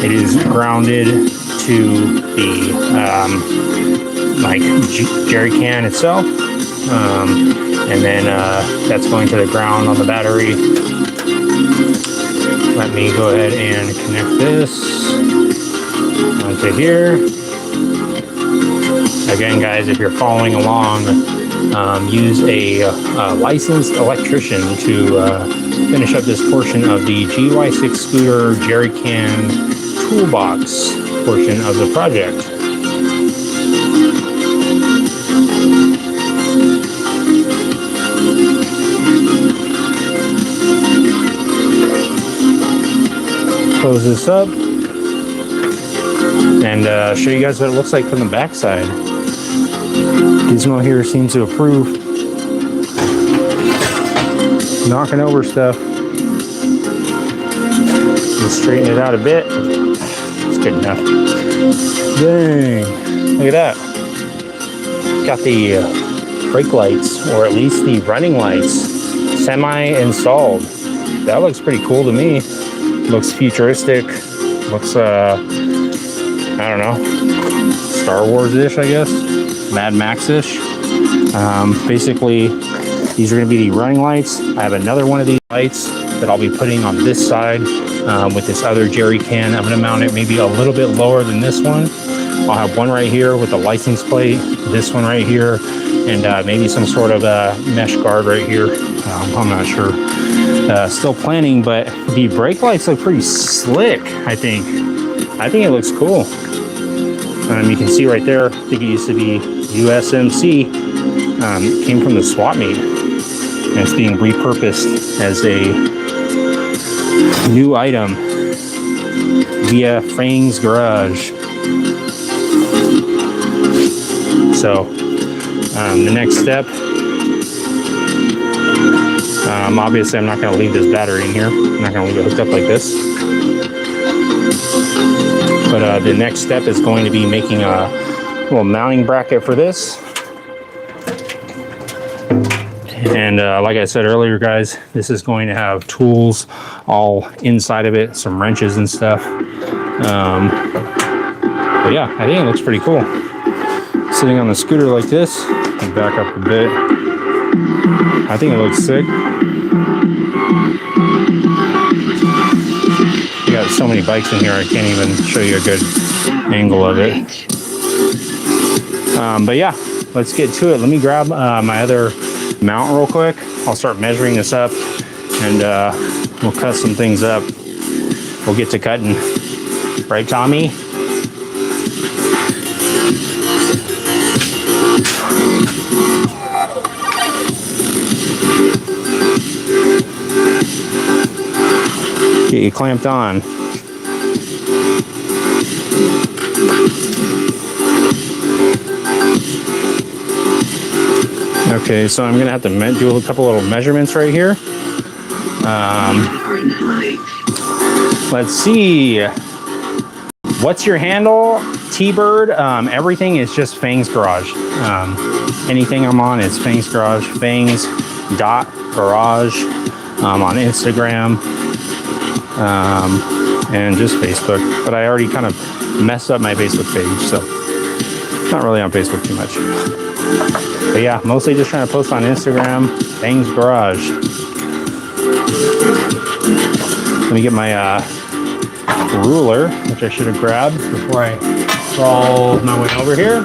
It is grounded to the jerry can itself, and then that's going to the ground on the battery. Let me go ahead and connect this onto here. Again, guys, if you're following along, use a licensed electrician to finish up this portion of the GY6 scooter jerry can toolbox portion of the project. Close this up and show you guys what it looks like from the backside. Gizmo here seems to approve. Knocking over stuff. Just straighten it out a bit. good enough. Dang, look at that. Got the brake lights, or at least the running lights, semi-installed. That looks pretty cool to me. Looks futuristic. Looks, I don't know, Star Wars-ish, I guess. Mad Max-ish. Basically, these are going to be the running lights. I have another one of these lights that I'll be putting on this side with this other jerry can. I'm going to mount it maybe a little bit lower than this one. I'll have one right here with the license plate, this one right here, and maybe some sort of mesh guard right here. I'm not sure. Still planning, but the brake lights look pretty slick, I think. I think it looks cool. You can see right there, I think it used to be USMC. It came from the swap meet. And it's being repurposed as a new item via Fang's garage. So the next step, obviously I'm not going to leave this battery in here. I'm not going to leave it hooked up like this. But the next step is going to be making a little mounting bracket for this. And like I said earlier, guys, this is going to have tools all inside of it, some wrenches and stuff. But yeah, I think it looks pretty cool. Sitting on the scooter like this, back up a bit. I think it looks sick. You got so many bikes in here, I can't even show you a good angle of it. But yeah, let's get to it. Let me grab my other mount real quick. I'll start measuring this up, and we'll cut some things up. We'll get to cutting. Right, Tommy? Get you clamped on. Okay, so I'm gonna have to do a couple little measurements right here. Let's see. What's your handle? T-Bird. Everything is just Fang's Garage. Anything I'm on is Fang's Garage. Fangs.garage on Instagram. And just Facebook. But I already kind of messed up my Facebook page, so not really on Facebook too much. But yeah, mostly just trying to post on Instagram, Fang's Garage. Let me get my ruler, which I should have grabbed before I crawl my way over here.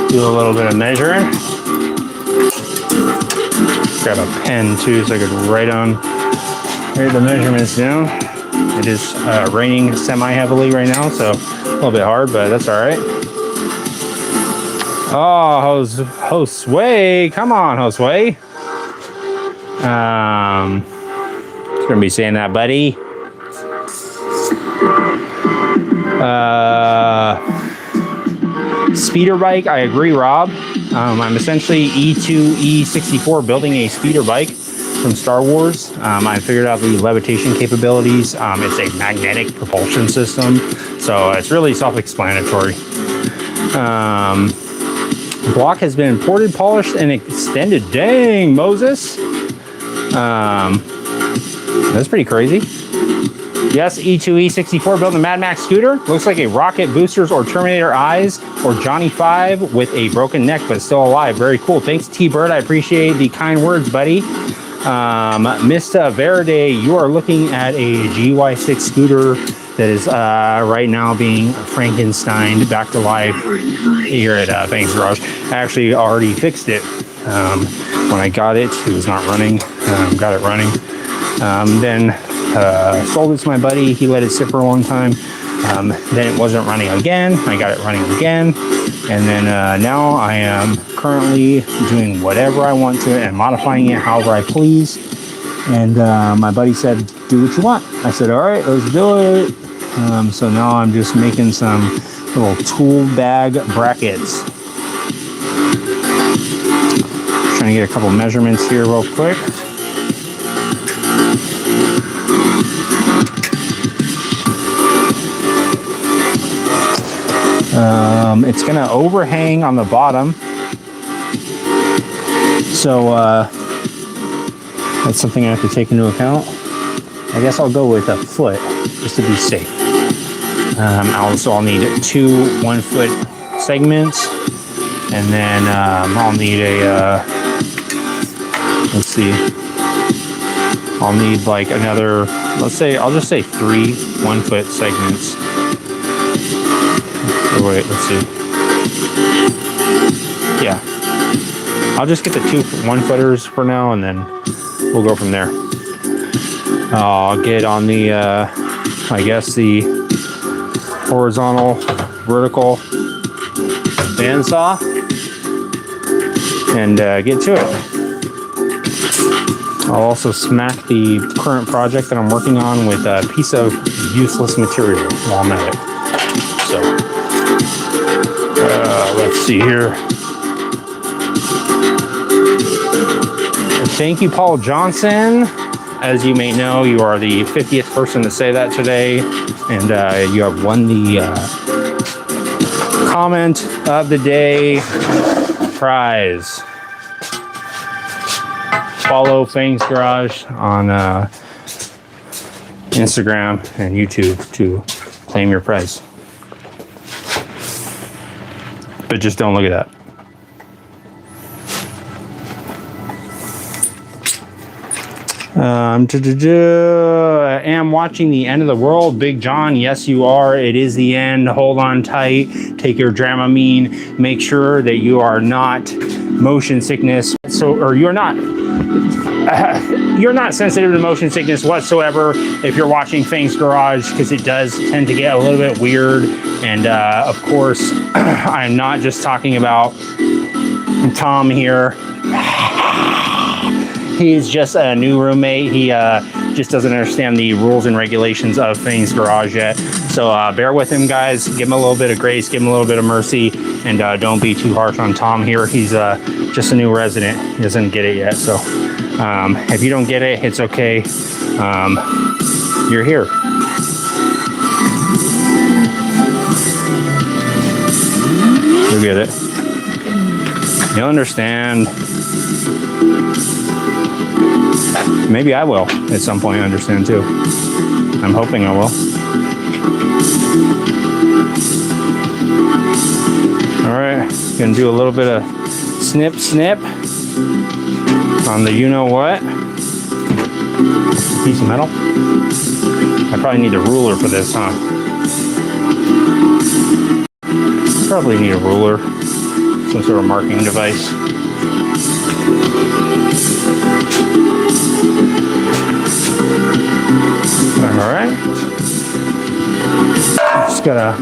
Do a little bit of measuring. Grab a pen too so I could write the measurements down. It is raining semi-heavily right now, so a little bit hard, but that's all right. Oh, Josue, come on, Josue. It's gonna be saying that, buddy. Speeder bike, I agree, Rob. I'm essentially E2, E64 building a speeder bike from Star Wars. I figured out the levitation capabilities. It's a magnetic propulsion system, so it's really self-explanatory. Block has been imported, polished, and extended. Dang, Moses. That's pretty crazy. Yes, E2, E64 building a Mad Max scooter. Looks like a rocket boosters or Terminator eyes or Johnny 5 with a broken neck but still alive. Very cool. Thanks, T-Bird. I appreciate the kind words, buddy. Mr. Verde, you are looking at a GY6 scooter that is right now being Frankensteined back to life here at Fang's Garage. I actually already fixed it. When I got it, it was not running. Got it running. Then sold it to my buddy. He let it sit for a long time. Then it wasn't running again. I got it running again. And then now I am currently doing whatever I want to it and modifying it however I please. And my buddy said, do what you want. I said, all right, let's do it. So now I'm just making some little tool bag brackets. Trying to get a couple measurements here real quick. It's gonna overhang on the bottom, so that's something I have to take into account. I guess I'll go with a foot just to be safe. I'll need 2 1-foot segments, and then I'll need a let's see, I'll need like another, I'll just say 3 1-foot segments. Oh, wait, let's see. Yeah, I'll just get the 2 1-footers for now, and then we'll go from there. I'll get on the, I guess the horizontal, vertical bandsaw and get to it. I'll also smack the current project that I'm working on with a piece of useless material while I'm at it. So, let's see here. Thank you, Paul Johnson. As you may know, you are the 50th person to say that today, and you have won the comment of the day prize. Follow Fang's Garage on Instagram and YouTube to claim your prize. But just don't look at that. I am watching the end of the world, Big John. Yes, you are. It is the end. Hold on tight. Take your Dramamine. Make sure that you are not motion sickness. Or you're not sensitive to motion sickness whatsoever if you're watching Fang's Garage, because it does tend to get a little bit weird. And of course, I'm not just talking about Tom here. He's just a new roommate. He just doesn't understand the rules and regulations of Fang's Garage yet. So bear with him, guys. Give him a little bit of grace. Give him a little bit of mercy. And don't be too harsh on Tom here. He's just a new resident. He doesn't get it yet. So if you don't get it, it's okay. You're here. You'll get it. You'll understand. Maybe I will at some point understand too. I'm hoping I will. All right, gonna do a little bit of snip on the you-know-what. Piece of metal. I probably need a ruler for this, huh? Probably need a ruler. Some sort of marking device. All right. Just gotta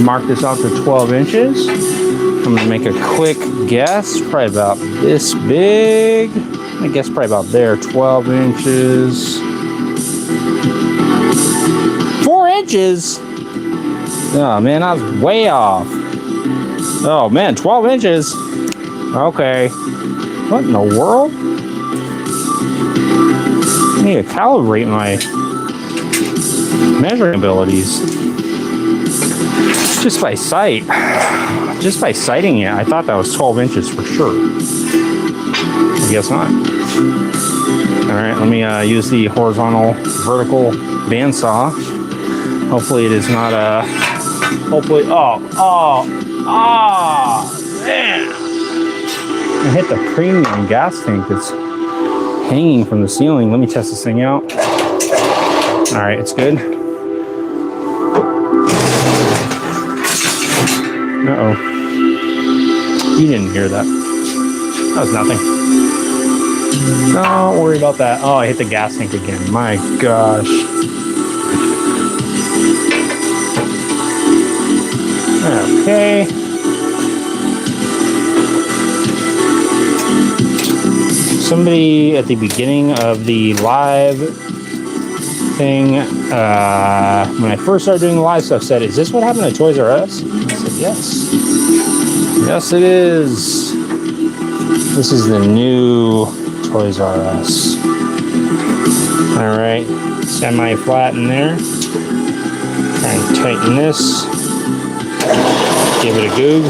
mark this out to 12 inches. I'm gonna make a quick guess, probably about this big. I guess probably about there, 12 inches. 4 inches? Oh man, I was way off. Oh man, 12 inches? Okay. What in the world? I need to calibrate my measuring abilities. Just by sight. Just by sighting it, I thought that was 12 inches for sure. I guess not. Alright, let me use the horizontal vertical bandsaw. Hopefully it is not a... Hopefully... Oh, man! I hit the premium gas tank that's hanging from the ceiling. Let me test this thing out. Alright, it's good. Uh-oh. You didn't hear that. That was nothing. Don't worry about that. Oh, I hit the gas tank again. My gosh. Okay. Somebody at the beginning of the live thing, when I first started doing the live stuff, said, "Is this what happened to Toys R Us?" And I said, "Yes. Yes, it is." This is the new Toys R Us. All right, semi-flat in there. Try and tighten this. Give it a goog.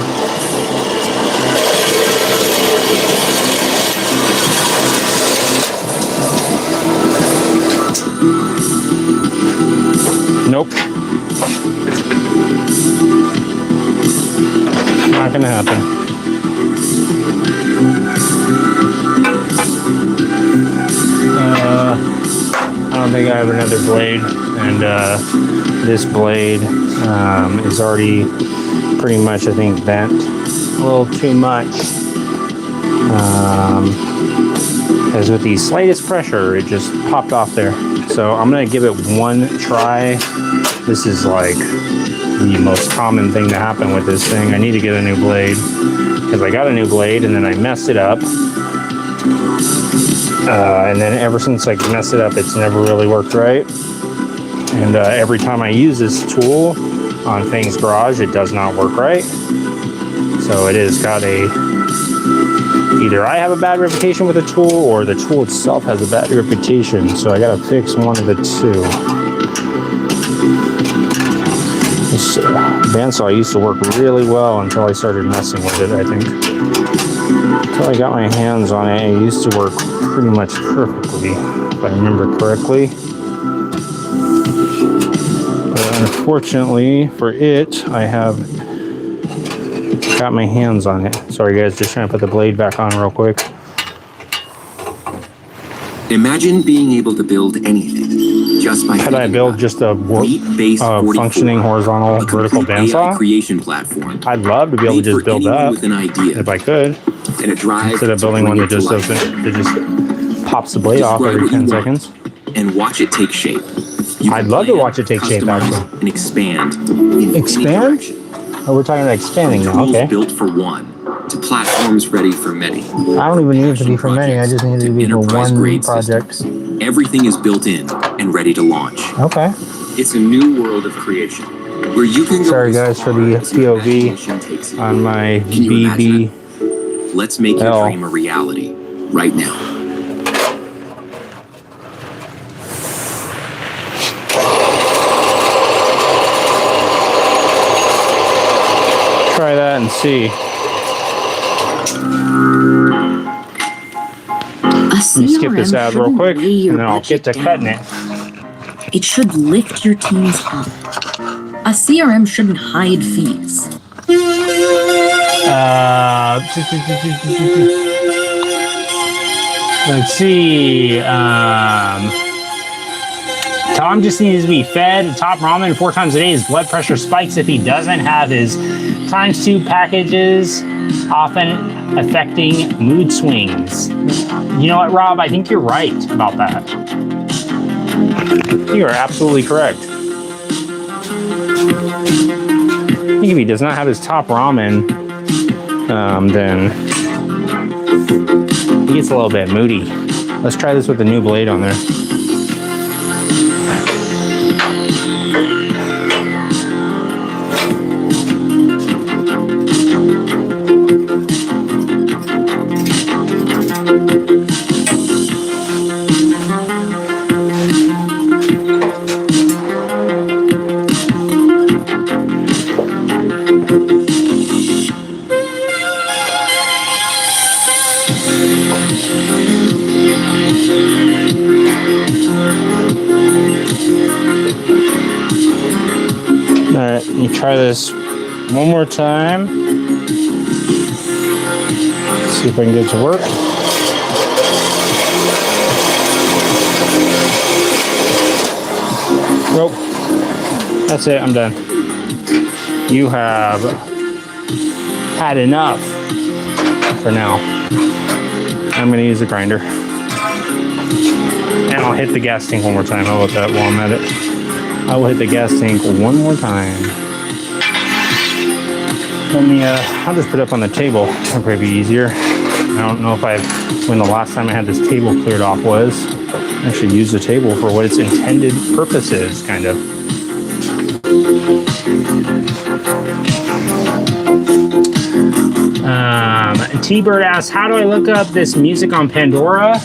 Nope. Not gonna happen. I don't think I have another blade, and this blade is already pretty much, I think, bent a little too much. As with the slightest pressure, it just popped off there. So I'm gonna give it one try. This is like the most common thing to happen with this thing. I need to get a new blade because I got a new blade and then I messed it up. And then ever since I messed it up, it's never really worked right. And every time I use this tool on Fang's Garage, it does not work right. So it has got either I have a bad reputation with the tool or the tool itself has a bad reputation. So I gotta fix one of the two. This bandsaw used to work really well until I started messing with it, I think. Until I got my hands on it, it used to work pretty much perfectly, if I remember correctly. But unfortunately for it, I have got my hands on it. Sorry guys, just trying to put the blade back on real quick. Imagine being able to build anything just by. Could I build just a functioning horizontal vertical bandsaw? Creation platform. I'd love to be able to just build that with an idea. if I could. And a drive instead of building one that just doesn't, it just pops the blade off every 10 seconds. And watch it take shape. I'd love to watch it take shape, actually. And expand. Expand? Oh, we're talking about expanding now. Okay. Built for one. To platforms ready for many. I don't even need it to be for many. I just need it to be for one project. Systems. Everything is built in and ready to launch. Okay. It's a new world of creation where you can. Sorry guys for the POV on my BB. Let's make your dream a reality right now. Try that and see. Let me skip this ad real quick, and then I'll get to cutting it. It should lift your teams up. A CRM shouldn't hide fees. Let's see. Tom just needs to be fed top ramen 4 times a day. His blood pressure spikes if he doesn't have his ×2 packages, often affecting mood swings. You know what, Rob? I think you're right about that. You are absolutely correct. I think if he does not have his top ramen, then he gets a little bit moody. Let's try this with the new blade on there. Alright, let me try this one more time. See if I can get it to work. Nope. That's it, I'm done. You have had enough for now. I'm going to use a grinder. And I'll hit the gas tank one more time. How about that while I'm at it? I will hit the gas tank one more time. Let me, I'll just put it up on the table. That'll probably be easier. I don't know if when the last time I had this table cleared off was. I should use the table for what its intended purpose is, kind of. T-Bird asks, how do I look up this music on Pandora?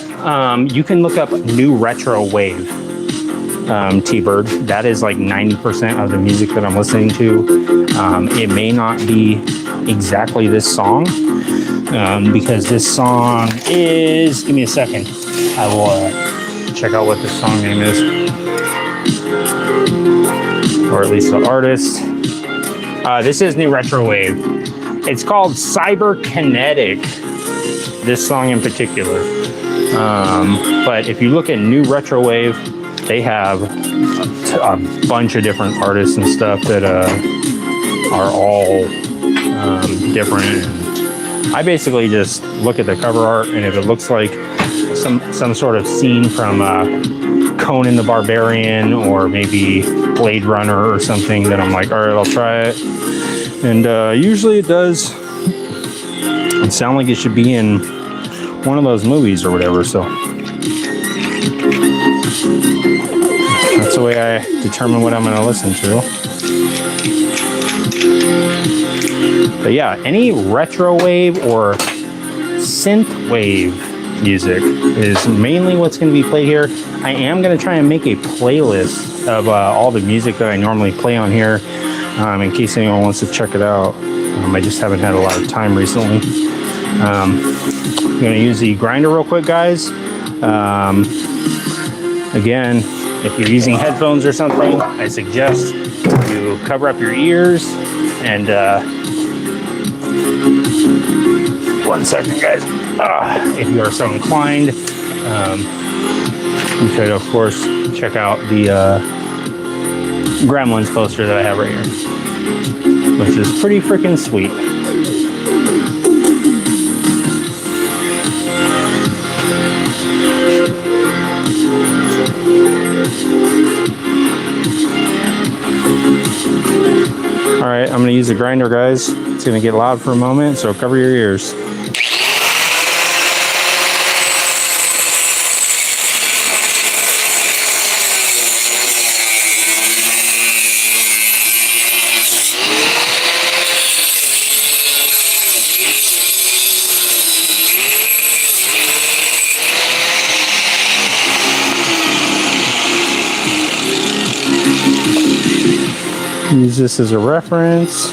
You can look up new retro wave, T-Bird. That is like 90% of the music that I'm listening to. It may not be exactly this song, because this song is, give me a second. I will check out what this song name is, or at least the artist. This is new retro wave. It's called Cyberkinetic, this song in particular. But if you look at new retro wave, they have a bunch of different artists and stuff that are all different. I basically just look at the cover art, and if it looks like some sort of scene from Conan the Barbarian or maybe Blade Runner or something, then I'm like, all right, I'll try it. And usually it does sound like it should be in one of those movies or whatever, so that's the way I determine what I'm going to listen to. But yeah, any retro wave or synth wave music is mainly what's going to be played here. I am going to try and make a playlist of all the music that I normally play on here, in case anyone wants to check it out. I just haven't had a lot of time recently. I'm going to use the grinder real quick, guys. Again, if you're using headphones or something, I suggest you cover up your ears and 1 second, guys. If you are so inclined, you could, of course, check out the Gremlins poster that I have right here, which is pretty freaking sweet. All right, I'm going to use the grinder, guys. It's going to get loud for a moment, so cover your ears. Use this as a reference.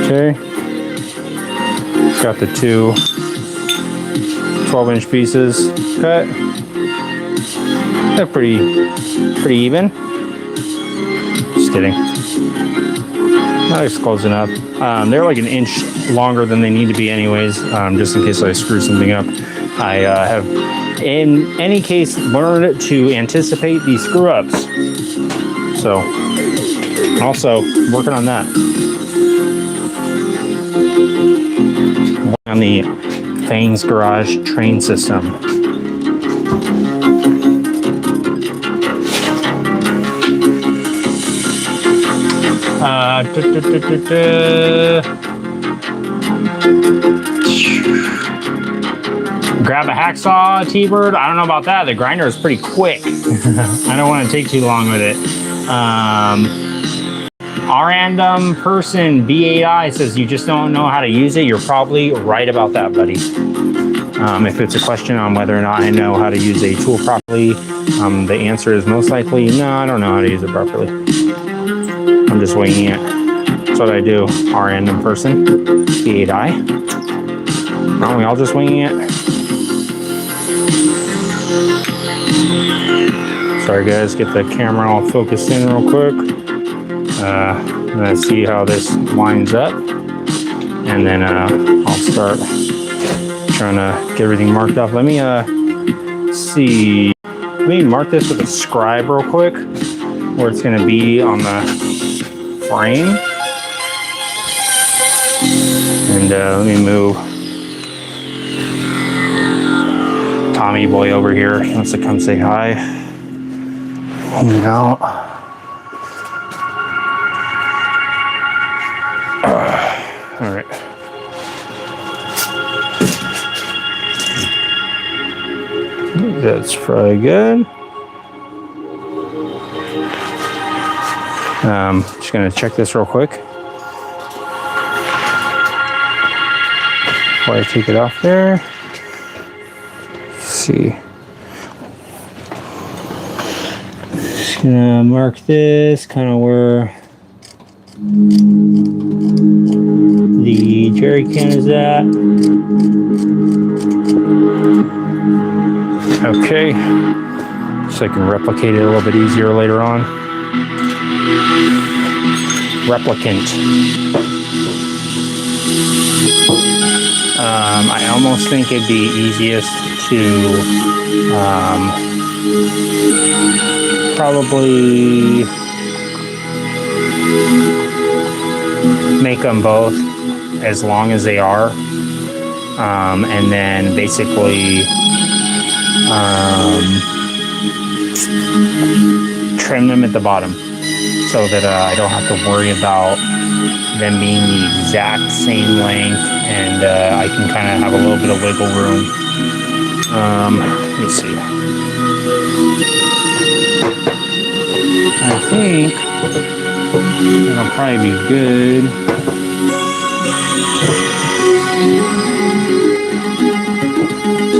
Okay, got the two 12-inch pieces cut. They're pretty even. Just kidding. That's close enough. They're like an inch longer than they need to be anyways, just in case I screw something up. I have, in any case, learned to anticipate these screw-ups. So, also working on that. On the Fang's Garage train system. Grab a hacksaw, T-Bird. I don't know about that. The grinder is pretty quick. I don't want to take too long with it. Random person B8I says you just don't know how to use it. You're probably right about that, buddy. If it's a question on whether or not I know how to use a tool properly, the answer is most likely no, I don't know how to use it properly. I'm just winging it. That's what I do. Random person B8I. Aren't we all just winging it? Sorry guys, get the camera all focused in real quick. Let's see how this lines up, and then I'll start trying to get everything marked off. Let me see. Let me mark this with a scribe real quick, where it's going to be on the frame. And let me move Tommy boy over here. He wants to come say hi. Hang out. All right. That's probably good. Just gonna check this real quick before I take it off there. Let's see. Just gonna mark this kind of where the jerry can is at. Okay, so I can replicate it a little bit easier later on. Replicant. I almost think it'd be easiest to probably make them both as long as they are, and then basically trim them at the bottom so that I don't have to worry about them being the exact same length, and I can kind of have a little bit of wiggle room. Let me see. I think that'll probably be good.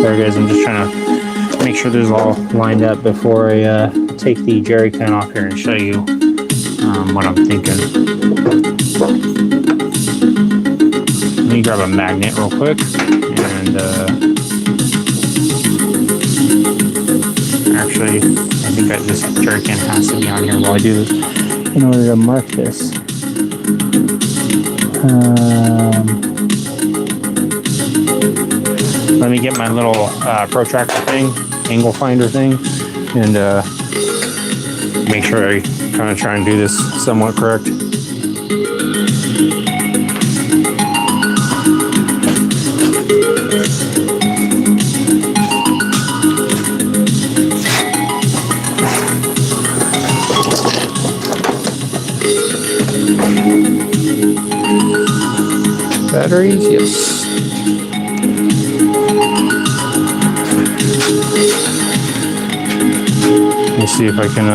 Sorry guys, I'm just trying to make sure this is all lined up before I take the jerry can off here and show you what I'm thinking. Let me grab a magnet real quick, and actually I think this jerry can has to be on here while I do this in order to mark this. Let me get my little protractor thing, angle finder thing, and make sure I kind of try and do this somewhat correct. Batteries, yes. Let me see if I can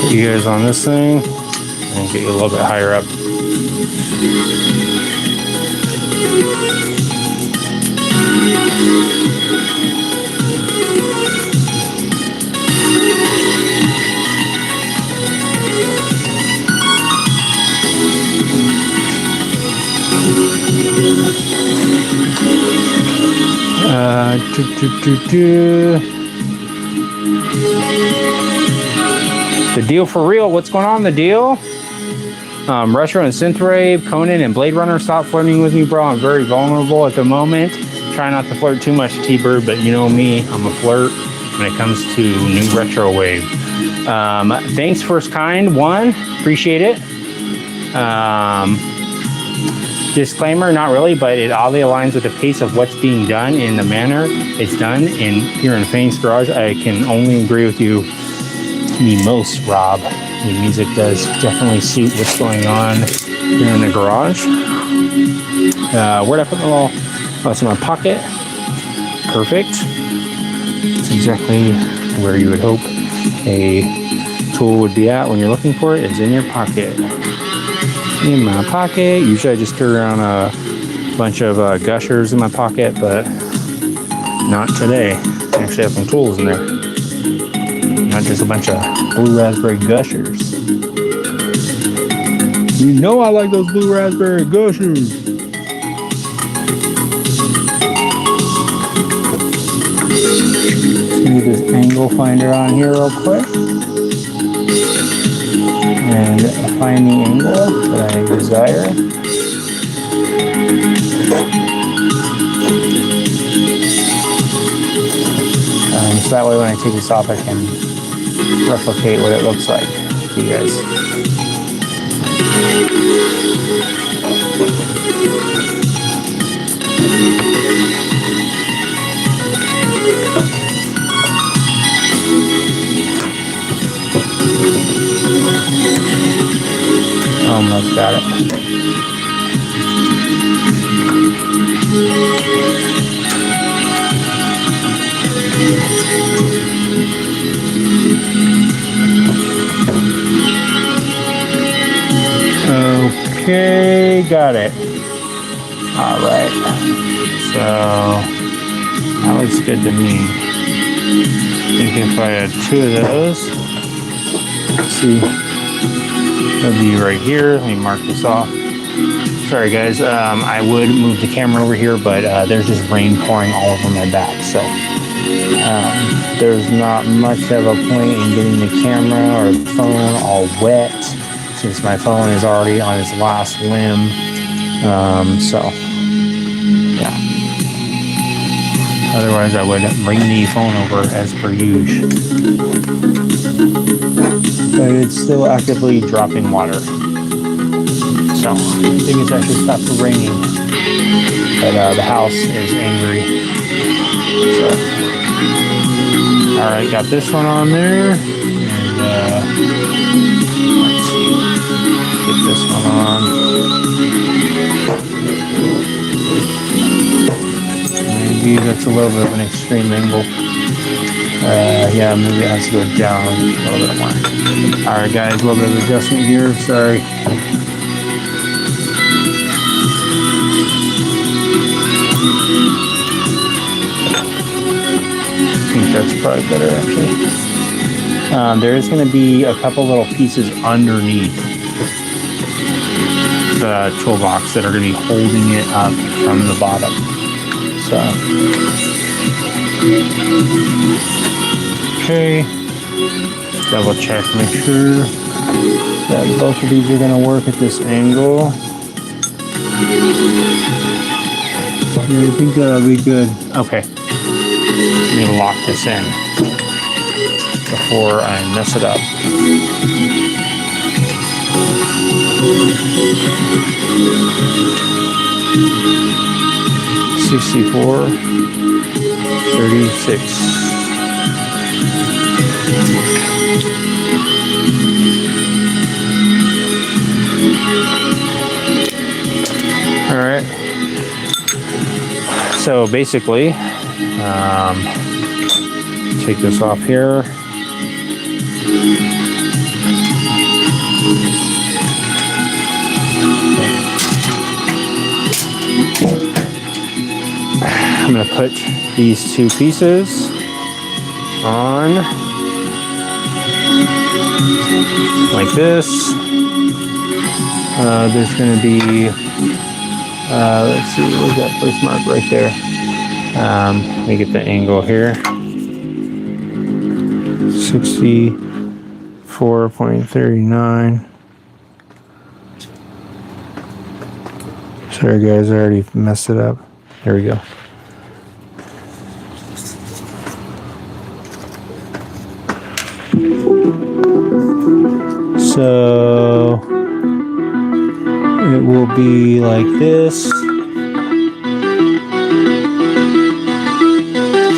put you guys on this thing and get you a little bit higher up. The deal for real. What's going on? The deal? Retro and Synthwave, Conan and Blade Runner. Stop flirting with me, bro. I'm very vulnerable at the moment. Try not to flirt too much, T-Bird, but you know me. I'm a flirt when it comes to new retro wave. Thanks, First Kind. One, appreciate it. Disclaimer, not really, but it oddly aligns with the pace of what's being done in the manner it's done here in Fang's garage. I can only agree with you the most, Rob. The music does definitely suit what's going on here in the garage. Where'd I put the little... Oh, it's in my pocket. Perfect. It's exactly where you would hope a tool would be at when you're looking for it. It's in your pocket. In my pocket. Usually I just carry around a bunch of gushers in my pocket, but not today. I actually have some tools in there. Not just a bunch of blue raspberry gushers. You know I like those blue raspberry gushers. Let's get this angle finder on here real quick. And find the angle that I desire. So that way when I take this off, I can replicate what it looks like for you guys. Almost got it. Okay, got it. All right. So that looks good to me. I think if I had 2 of those, let's see, that'll be right here. Let me mark this off. Sorry guys, I would move the camera over here, but there's just rain pouring all over my back, so there's not much of a point in getting the camera or the phone all wet, since my phone is already on its last limb. So yeah, otherwise I would bring the phone over as per usual, but it's still actively dropping water. So I think it's actually stopped raining, but the house is angry. So, all right, got this one on there, and let's see, get this one on. Maybe that's a little bit of an extreme angle. Yeah, maybe it has to go down a little bit more. All right, guys, a little bit of adjustment here. Sorry. I think that's probably better, actually. There is going to be a couple little pieces underneath the toolbox that are going to be holding it up from the bottom. So, okay, double check, make sure that both of these are going to work at this angle. I think that'll be good. Okay. Let me lock this in before I mess it up. $64, $36. All right. So basically, take this off here. I'm going to put these 2 pieces on like this. There's going to be, let's see, where's that place mark right there? Let me get the angle here. 64.39. Sorry guys, I already messed it up. Here we go. So it will be like this.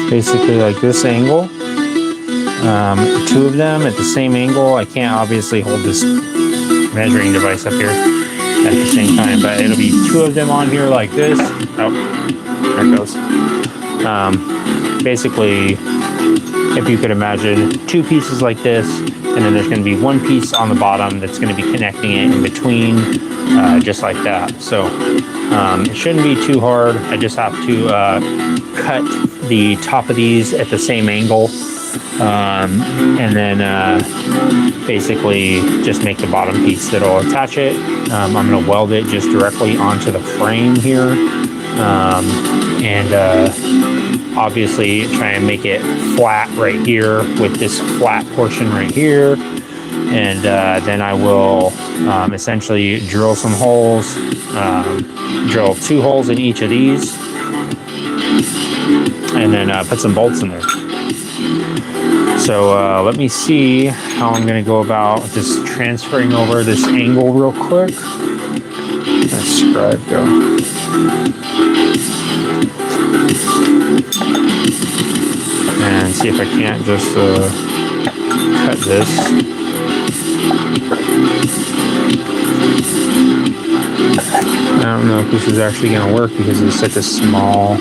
Basically like this angle. 2 of them at the same angle. I can't obviously hold this measuring device up here at the same time, but it'll be 2 of them on here like this. Oh, there it goes. Basically, if you could imagine 2 pieces like this, and then there's going to be 1 piece on the bottom that's going to be connecting it in between, just like that. So it shouldn't be too hard. I just have to cut the top of these at the same angle, and then basically just make the bottom piece that'll attach it. I'm going to weld it just directly onto the frame here, and obviously try and make it flat right here with this flat portion right here, and then I will essentially drill some holes, drill 2 holes in each of these, and then put some bolts in there. So let me see how I'm going to go about just transferring over this angle real quick. Let's scribe go. and see if I can't just cut this. I don't know if this is actually going to work because it's such a small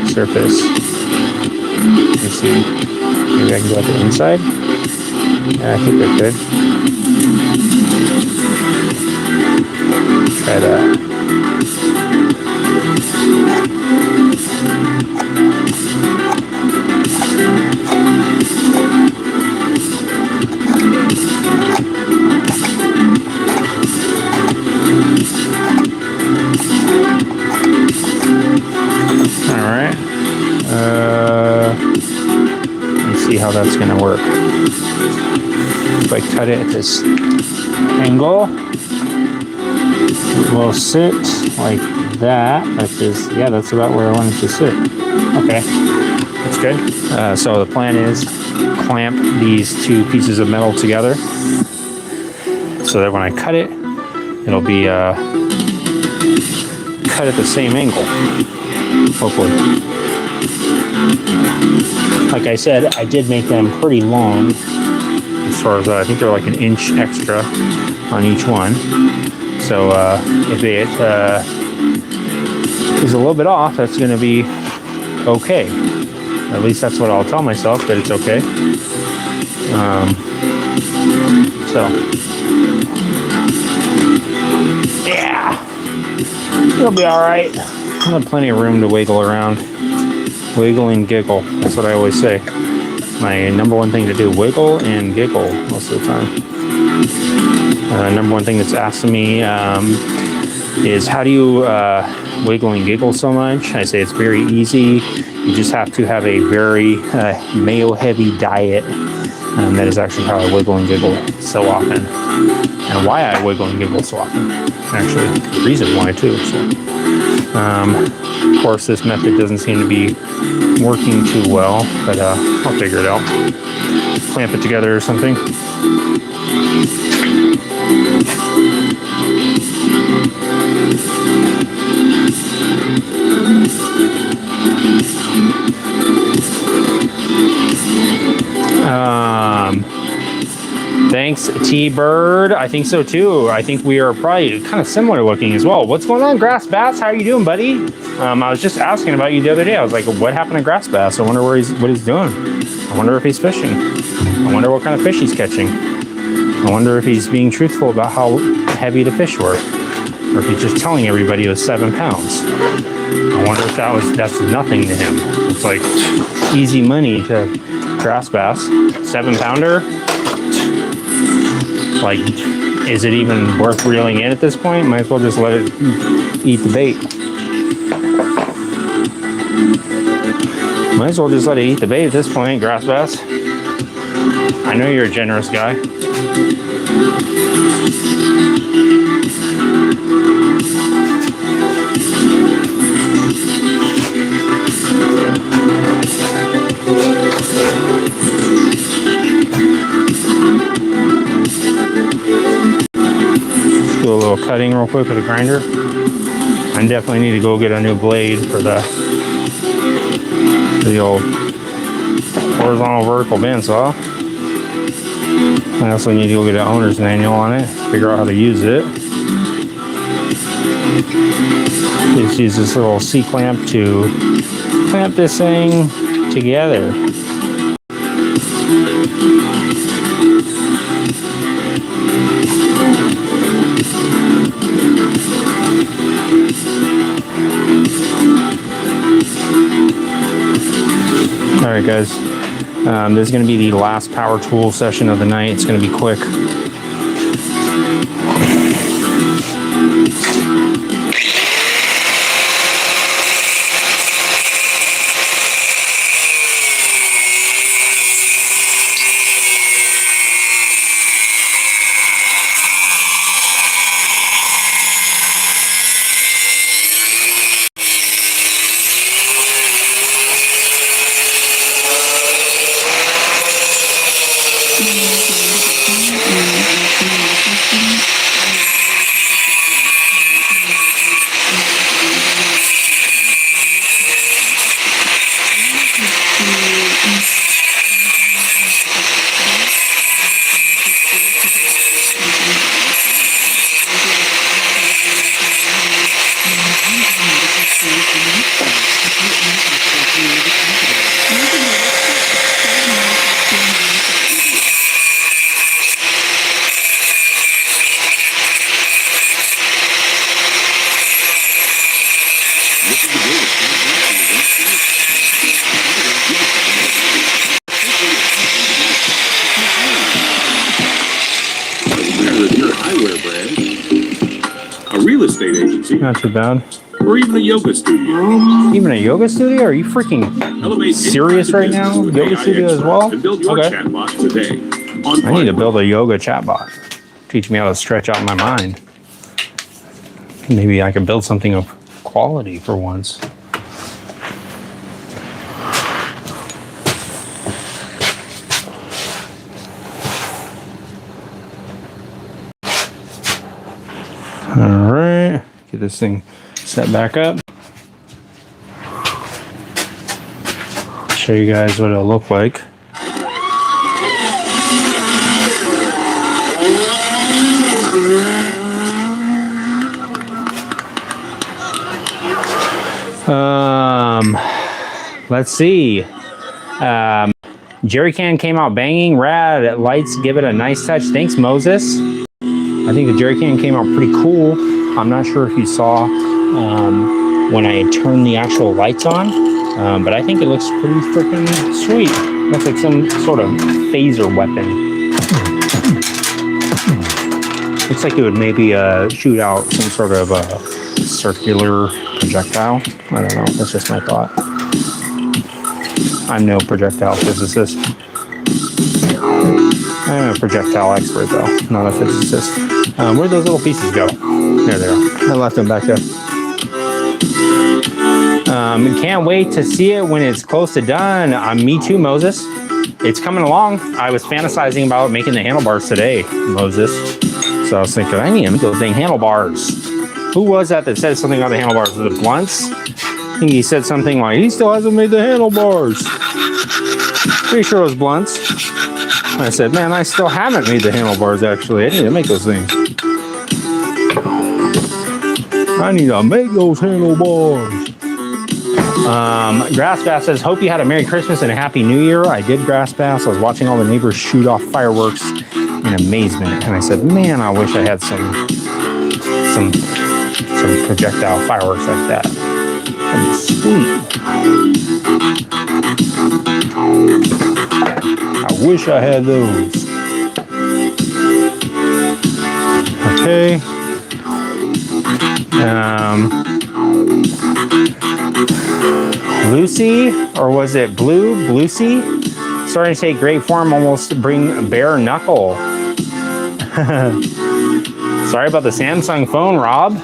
surface. Let me see. Maybe I can go at the inside. Yeah, I think I could. Try that. Alright. Let's see how that's going to work. If I cut it at this angle, it will sit like that. Yeah, that's about where I want it to sit. Okay, that's good. So the plan is clamp these two pieces of metal together so that when I cut it, it'll be cut at the same angle, hopefully. Like I said, I did make them pretty long. As far as I think they're like an inch extra on each one. So if it is a little bit off, that's going to be okay. At least that's what I'll tell myself, that it's okay. So yeah, it'll be all right. I have plenty of room to wiggle around. Wiggle and giggle. That's what I always say. My number one thing to do, wiggle and giggle most of the time. Number one thing that's asked of me is how do you wiggle and giggle so much? I say it's very easy. You just have to have a very mayo-heavy diet. That is actually how I wiggle and giggle so often. And why I wiggle and giggle so often. Actually, the reason why too. So, of course, this method doesn't seem to be working too well, but I'll figure it out. Clamp it together or something. Thanks, T-Bird. I think so too. I think we are probably kind of similar looking as well. What's going on, Grass Bass? How are you doing, buddy? I was just asking about you the other day. I was like, what happened to Grass Bass? I wonder what he's doing. I wonder if he's fishing. I wonder what kind of fish he's catching. I wonder if he's being truthful about how heavy the fish were, or if he's just telling everybody it was 7 pounds. I wonder if that's nothing to him. It's like easy money to Grass Bass. 7-pounder. Like, is it even worth reeling in at this point? Might as well just let it eat the bait. Might as well just let it eat the bait at this point, Grass Bass. I know you're a generous guy. Do a little cutting real quick with a grinder. I definitely need to go get a new blade for the old horizontal vertical bandsaw. I also need to go get an owner's manual on it, figure out how to use it. Just use this little C-clamp to clamp this thing together. All right, guys. This is going to be the last power tool session of the night. It's going to be quick. real estate agency, Not too bad. or even a yoga studio. Even a yoga studio? Are you freaking Elevate serious right now? business with Yoga AI studio as experts well? And build your Okay. chatbot today. On I need to Fiverr. build a yoga chatbot. Teach me how to stretch out my mind. Maybe I can build something of quality for once. All right, get this thing set back up. Show you guys what it'll look like. Let's see. Jerry can came out banging, rad. Lights give it a nice touch. Thanks, Moses. I think the jerry can came out pretty cool. I'm not sure if you saw when I turned the actual lights on, but I think it looks pretty freaking sweet. Looks like some sort of phaser weapon. Looks like it would maybe shoot out some sort of circular projectile. I don't know. That's just my thought. I'm no projectile physicist. I'm a projectile expert, though, not a physicist. Where'd those little pieces go? There they are. I left them back there. Can't wait to see it when it's close to done. Me too, Moses. It's coming along. I was fantasizing about making the handlebars today, Moses. So I was thinking, I need to make those dang handlebars. Who was that said something about the handlebars? Was it Blunts? I think he said something like, he still hasn't made the handlebars. Pretty sure it was Blunts. I said, man, I still haven't made the handlebars, actually. I need to make those things. I need to make those handlebars. Grass Bass says, hope you had a Merry Christmas and a Happy New Year. I did, Grass Bass. I was watching all the neighbors shoot off fireworks in amazement. And I said, man, I wish I had some projectile fireworks like that. That'd be sweet. I wish I had those. Okay. Lucy, or was it Bluesy? Starting to take great form, almost bring bare knuckle. Sorry about the Samsung phone, Rob.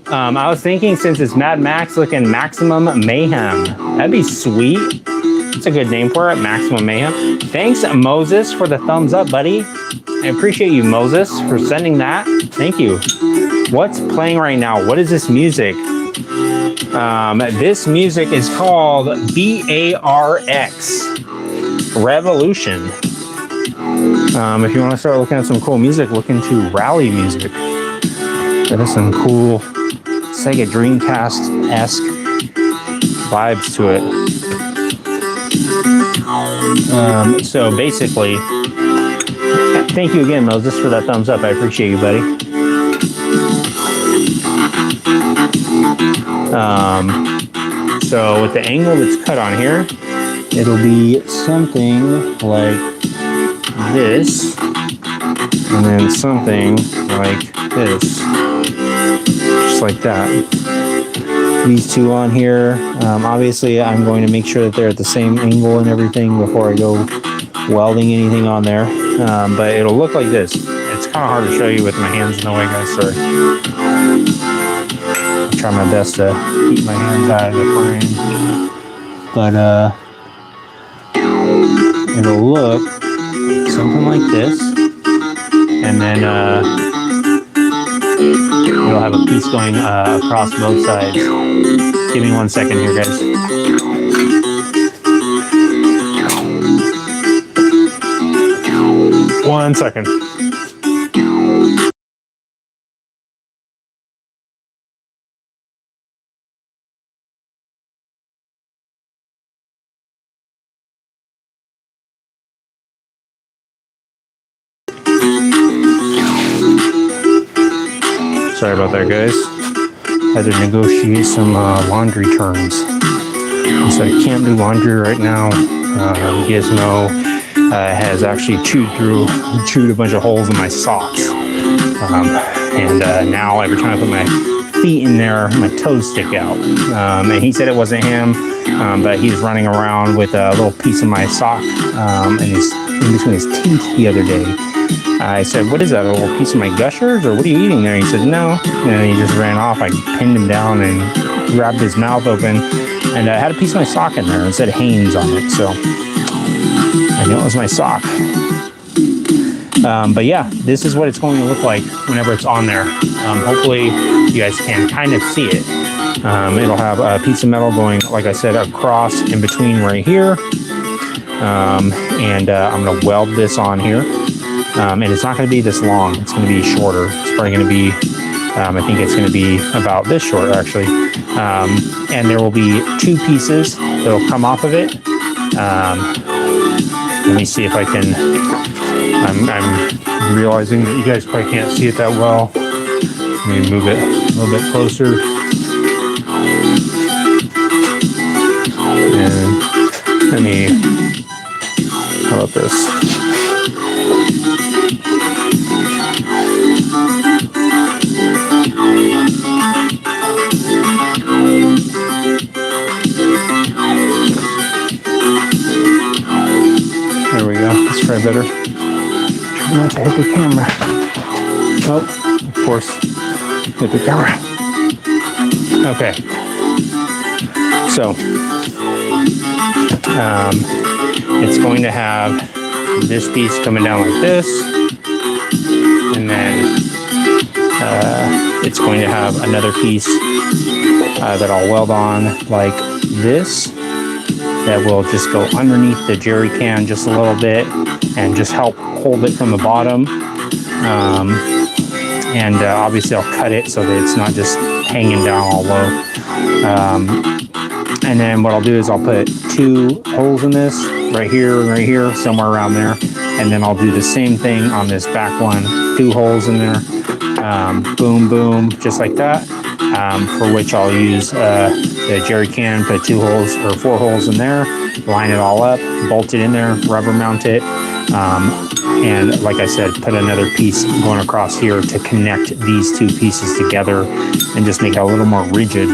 I was thinking since it's Mad Max looking Maximum Mayhem. That'd be sweet. It's a good name for it, Maximum Mayhem. Thanks, Moses, for the thumbs up, buddy. I appreciate you, Moses, for sending that. Thank you. What's playing right now? What is this music? This music is called BARX Revolution. If you want to start looking at some cool music, look into rally music. There's some cool Sega Dreamcast-esque vibes to it. So basically, thank you again, Moses, for that thumbs up. I appreciate you, buddy. So with the angle that's cut on here, it'll be something like this, and then something like this, just like that. These two on here, obviously I'm going to make sure that they're at the same angle and everything before I go welding anything on there, but it'll look like this. It's kind of hard to show you with my hands in the way, guys, sorry. I'll try my best to keep my hands out of the frame, but it'll look something like this, and then it'll have a piece going across both sides. Give me 1 second here, guys. One second. Sorry about that, guys. Had to negotiate some laundry terms. So I can't do laundry right now. Gizmo has actually chewed a bunch of holes in my socks. And now every time I put my feet in there, my toes stick out. And he said it wasn't him, but he was running around with a little piece of my sock and in between his teeth the other day. I said, what is that, a little piece of my gushers, or what are you eating there? He said, no. And he just ran off. I pinned him down and grabbed his mouth open, and I had a piece of my sock in there. It said Hanes on it, so I knew it was my sock. But yeah, this is what it's going to look like whenever it's on there. Hopefully you guys can kind of see it. It'll have a piece of metal going, like I said, across in between right here. And I'm going to weld this on here. And it's not going to be this long. It's going to be shorter. It's probably going to be, I think it's going to be about this short, actually. And there will be 2 pieces that will come off of it. Let me see if I can, I'm realizing that you guys probably can't see it that well. Let me move it a little bit closer. And let me, how about this? There we go. Let's try better. Try not to hit the camera. Oh, of course, hit the camera. Okay. So, it's going to have this piece coming down like this, and then it's going to have another piece that I'll weld on like this, that will just go underneath the jerry can just a little bit and just help hold it from the bottom. And obviously I'll cut it so that it's not just hanging down all low. And then what I'll do is I'll put 2 holes in this, right here, somewhere around there. And then I'll do the same thing on this back one, 2 holes in there. Boom, boom, just like that. For which I'll use the jerry can, put 2 holes or 4 holes in there, line it all up, bolt it in there, rubber mount it. And like I said, put another piece going across here to connect these 2 pieces together and just make it a little more rigid.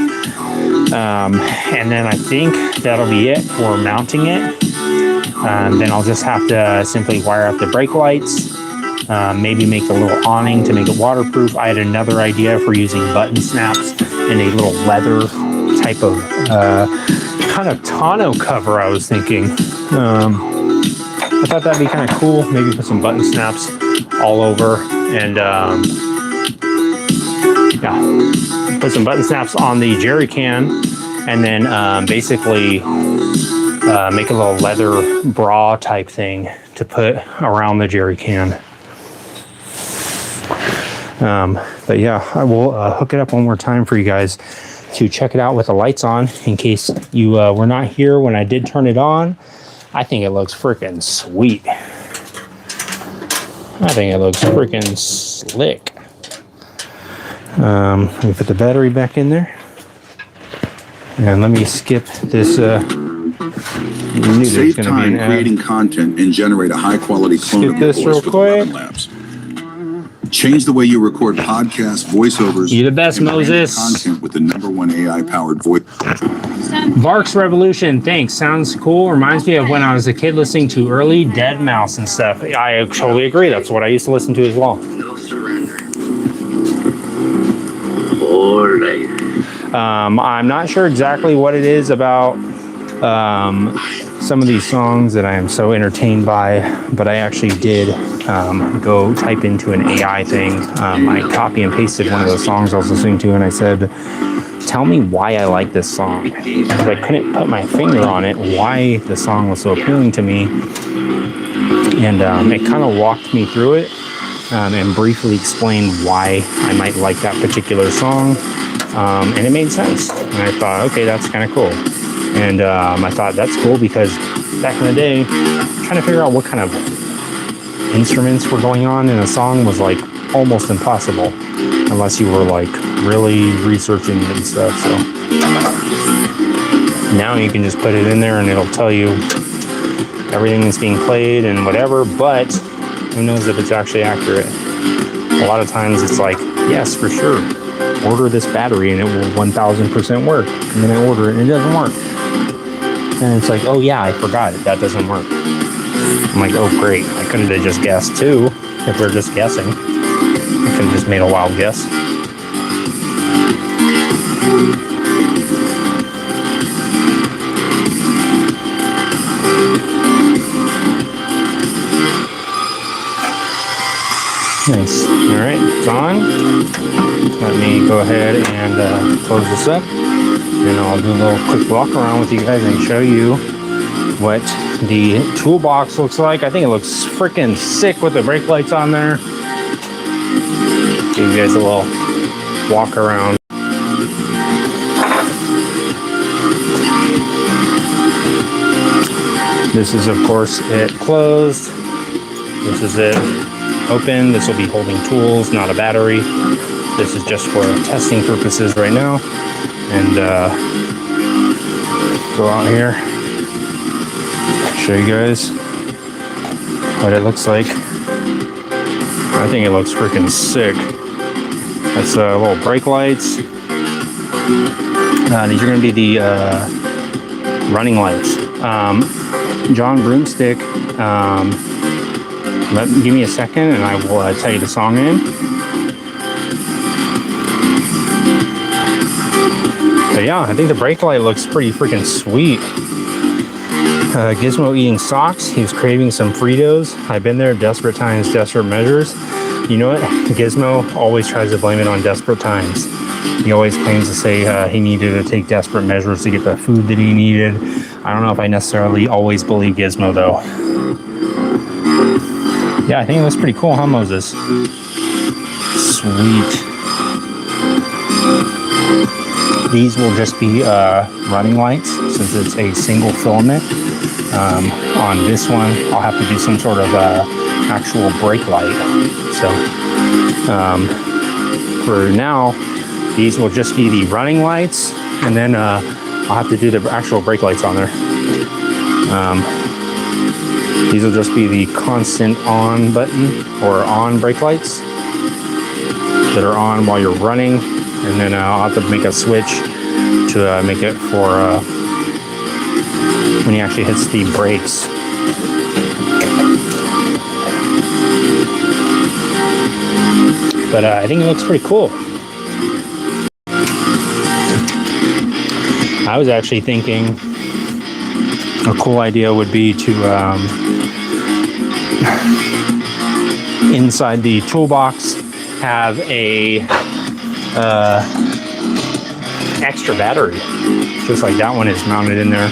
And then I think that'll be it for mounting it. Then I'll just have to simply wire up the brake lights, maybe make a little awning to make it waterproof. I had another idea for using button snaps and a little leather type of kind of tonneau cover, I was thinking. I thought that'd be kind of cool. Maybe put some button snaps all over and yeah, put some button snaps on the jerry can, and then basically make a little leather bra type thing to put around the jerry can. But yeah, I will hook it up one more time for you guys to check it out with the lights on, in case you were not here when I did turn it on. I think it looks freaking sweet. I think it looks freaking slick. Let me put the battery back in there. And let me skip this. Save time creating content and generate a high-quality clone of your voice with Weapon Labs. Change the way you record podcasts, voiceovers. You're the best, Moses. Content with the #1 AI-powered voice. Vark's Revolution, thanks. Sounds cool. Reminds me of when I was a kid listening to early Dead Mouse and stuff. I totally agree. That's what I used to listen to as well. No surrender. Or later. I'm not sure exactly what it is about some of these songs that I am so entertained by, but I actually did go type into an AI thing. I copy and pasted one of those songs I was listening to, and I said, tell me why I like this song. Because I couldn't put my finger on it, why the song was so appealing to me. And it kind of walked me through it and briefly explained why I might like that particular song. And it made sense. And I thought, okay, that's kind of cool. And I thought that's cool because back in the day, trying to figure out what kind of instruments were going on in a song was like almost impossible unless you were like really researching and stuff. So now you can just put it in there and it'll tell you everything that's being played and whatever, but who knows if it's actually accurate. A lot of times it's like, yes, for sure. order this battery and it will 1000% work. And then I order it and it doesn't work. And it's like, oh yeah, I forgot it. That doesn't work. I'm like, oh great. I could have just guessed too if we're just guessing. I could have just made a wild guess. Nice. All right, it's on. Let me go ahead and close this up, and I'll do a little quick walk around with you guys and show you what the toolbox looks like. I think it looks freaking sick with the brake lights on there. Give you guys a little walk around. This is, of course, it closed. This is it open. This will be holding tools, not a battery. This is just for testing purposes right now. And go out here, show you guys what it looks like. I think it looks freaking sick. That's little brake lights. These are going to be the running lights. John Broomstick. Give me a second and I will tell you the song name. But yeah, I think the brake light looks pretty freaking sweet. Gizmo eating socks. He was craving some Fritos. I've been there. Desperate times, desperate measures. You know what? Gizmo always tries to blame it on desperate times. He always claims to say he needed to take desperate measures to get the food that he needed. I don't know if I necessarily always believe Gizmo though. Yeah, I think it looks pretty cool, huh, Moses? Sweet. These will just be running lights since it's a single filament. On this one, I'll have to do some sort of actual brake light. So for now, these will just be the running lights, and then I'll have to do the actual brake lights on there. These will just be the constant on button or on brake lights that are on while you're running, and then I'll have to make a switch to make it for when he actually hits the brakes. But I think it looks pretty cool. I was actually thinking a cool idea would be to inside the toolbox have a extra battery, just like that one is mounted in there,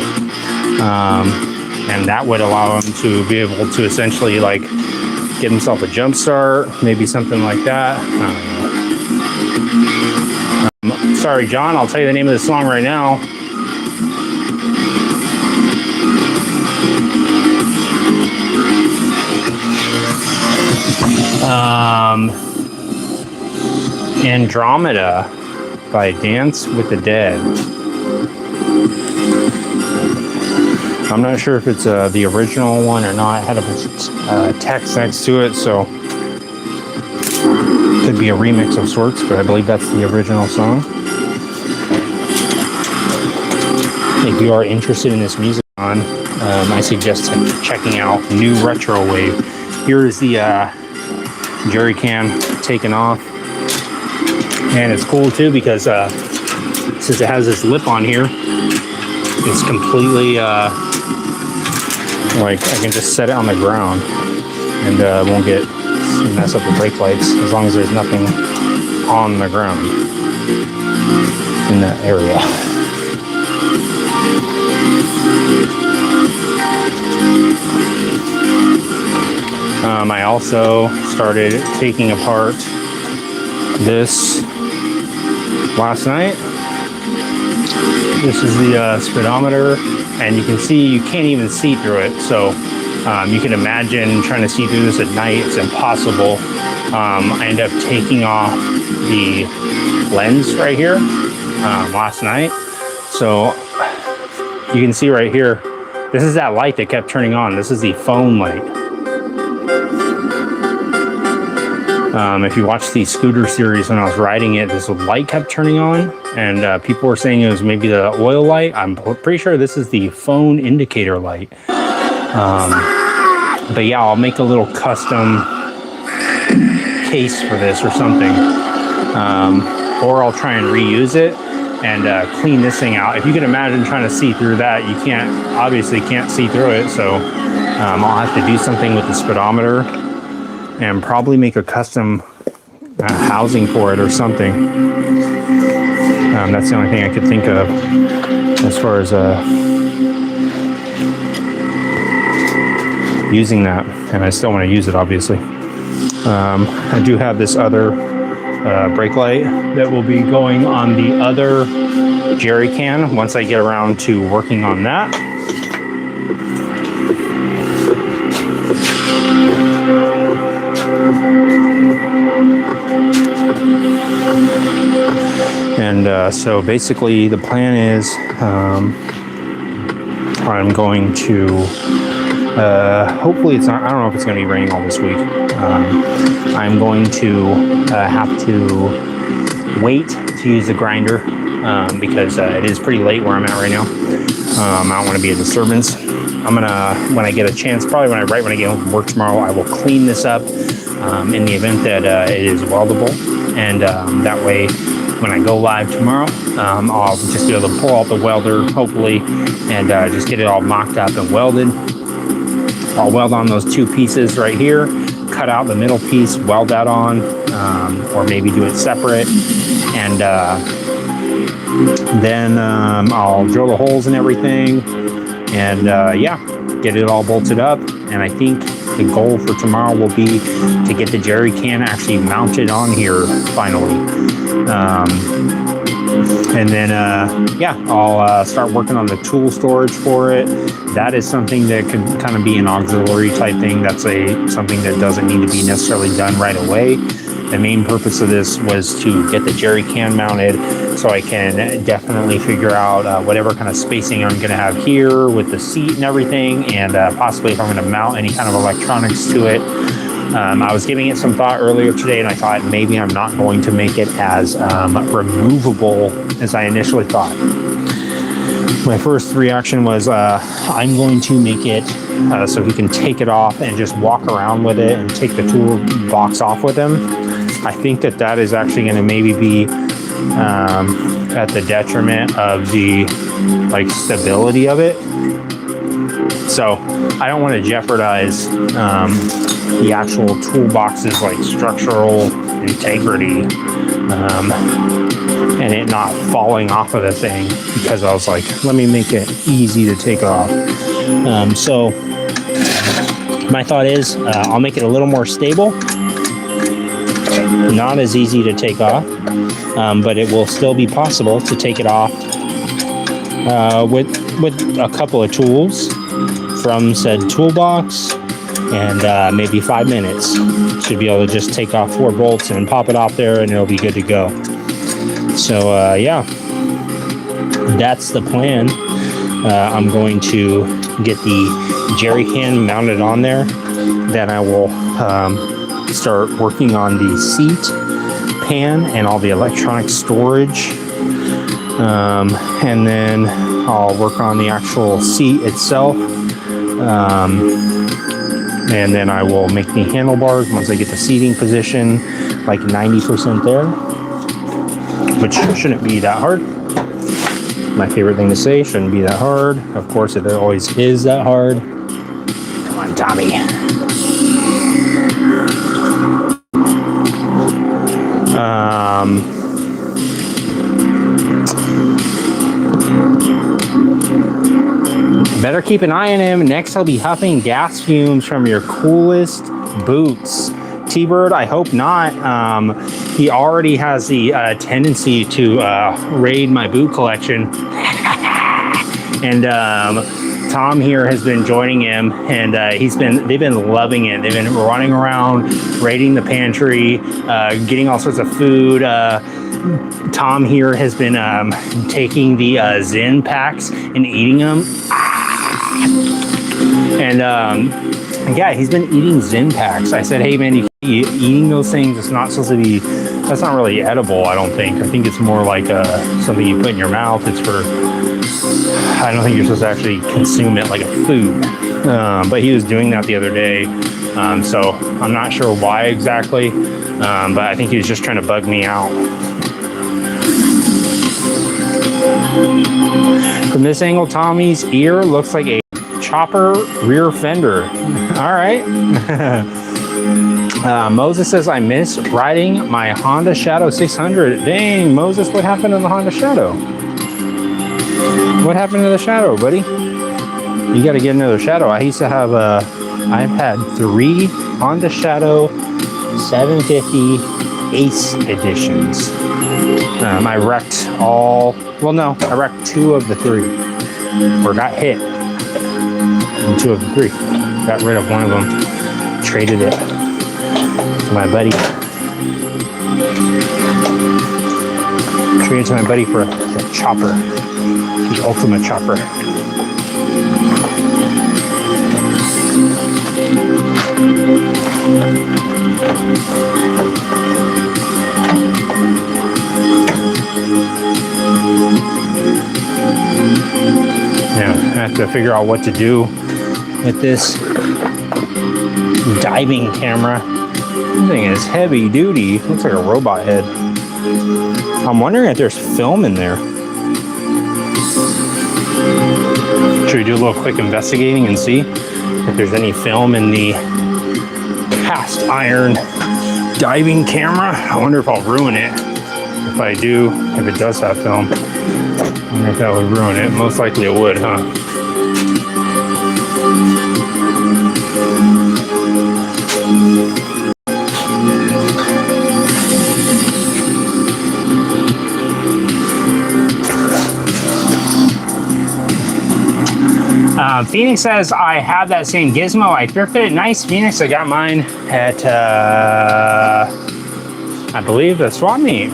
and that would allow him to be able to essentially like get himself a jump start, maybe something like that. Sorry, John, I'll tell you the name of the song right now. Andromeda by Dance with the Dead. I'm not sure if it's the original one or not. It had a bunch of text next to it, so it could be a remix of sorts, but I believe that's the original song. If you are interested in this music I suggest checking out New Retro Wave. Here is the jerry can taken off, and it's cool too because since it has this lip on here, it's completely like I can just set it on the ground and won't mess up the brake lights as long as there's nothing on the ground in that area. I also started taking apart this last night. This is the speedometer, and you can see you can't even see through it. So you can imagine trying to see through this at night. It's impossible. I ended up taking off the lens right here last night. So you can see right here, this is that light that kept turning on. This is the phone light. If you watch the scooter series, when I was riding it, this light kept turning on, and people were saying it was maybe the oil light. I'm pretty sure this is the phone indicator light. But yeah, I'll make a little custom case for this or something, or I'll try and reuse it and clean this thing out. If you can imagine trying to see through that, you obviously can't see through it, so I'll have to do something with the speedometer and probably make a custom housing for it or something. That's the only thing I could think of as far as using that, and I still want to use it, obviously. I do have this other brake light that will be going on the other jerry can once I get around to working on that. And so basically the plan is I'm going to hopefully it's not, I don't know if it's going to be raining all this week. I'm going to have to wait to use the grinder because it is pretty late where I'm at right now. I don't want to be a disturbance. I'm gonna, when I get a chance, probably right when I get home from work tomorrow, I will clean this up in the event that it is weldable, and that way when I go live tomorrow, I'll just be able to pull out the welder hopefully and just get it all mocked up and welded. I'll weld on those two pieces right here, cut out the middle piece, weld that on, or maybe do it separate, and then I'll drill the holes and everything, and yeah, get it all bolted up. And I think the goal for tomorrow will be to get the jerry can actually mounted on here finally. And then yeah, I'll start working on the tool storage for it. That is something that could kind of be an auxiliary type thing. That's something that doesn't need to be necessarily done right away. The main purpose of this was to get the jerry can mounted so I can definitely figure out whatever kind of spacing I'm going to have here with the seat and everything, and possibly if I'm going to mount any kind of electronics to it. I was giving it some thought earlier today, and I thought maybe I'm not going to make it as removable as I initially thought. My first reaction was I'm going to make it so he can take it off and just walk around with it and take the toolbox off with him. I think that is actually going to maybe be at the detriment of the stability of it. So I don't want to jeopardize the actual toolbox's structural integrity and it not falling off of the thing, because I was like, let me make it easy to take off. So my thought is I'll make it a little more stable, not as easy to take off, but it will still be possible to take it off with a couple of tools from said toolbox, and maybe 5 minutes. Should be able to just take off 4 bolts and pop it off there, and it'll be good to go. So yeah, that's the plan. I'm going to get the jerry can mounted on there. Then I will start working on the seat pan and all the electronic storage. And then I'll work on the actual seat itself. And then I will make the handlebars once I get the seating position 90% there, which shouldn't be that hard. My favorite thing to say, shouldn't be that hard. Of course, it always is that hard. Come on, Tommy. Better keep an eye on him. Next, I'll be huffing gas fumes from your coolest boots. T-Bird, I hope not. He already has the tendency to raid my boot collection. And Tom here has been joining him, and they've been loving it. They've been running around, raiding the pantry, getting all sorts of food. Tom here has been taking the Zen packs and eating them. And Yeah, he's been eating Zen packs. I said, hey man, you eating those things, it's not supposed to be, that's not really edible, I don't think. I think it's more like something you put in your mouth. It's for, I don't think you're supposed to actually consume it like a food. But he was doing that the other day. So I'm not sure why exactly, but I think he was just trying to bug me out. From this angle, Tommy's ear looks like a chopper rear fender. All right. Moses says, I miss riding my Honda Shadow 600. Dang, Moses, what happened to the Honda Shadow? What happened to the Shadow, buddy? You got to get another Shadow. I used to have I've had 3 Honda Shadow 750 Ace editions. I wrecked all, well no, I wrecked 2 of the 3. Or got hit in 2 of the 3. Got rid of one of them. Traded it to my buddy. Traded to my buddy for a chopper. The ultimate chopper. Now, I have to figure out what to do with this diving camera. This thing is heavy duty. Looks like a robot head. I'm wondering if there's film in there. Should we do a little quick investigating and see if there's any film in the cast iron diving camera? I wonder if I'll ruin it. If I do, if it does have film, I wonder if that would ruin it. Most likely it would, huh? Phoenix says, I have that same gizmo. I thrifted it. Nice, Phoenix. I got mine at, I believe, the swap meet.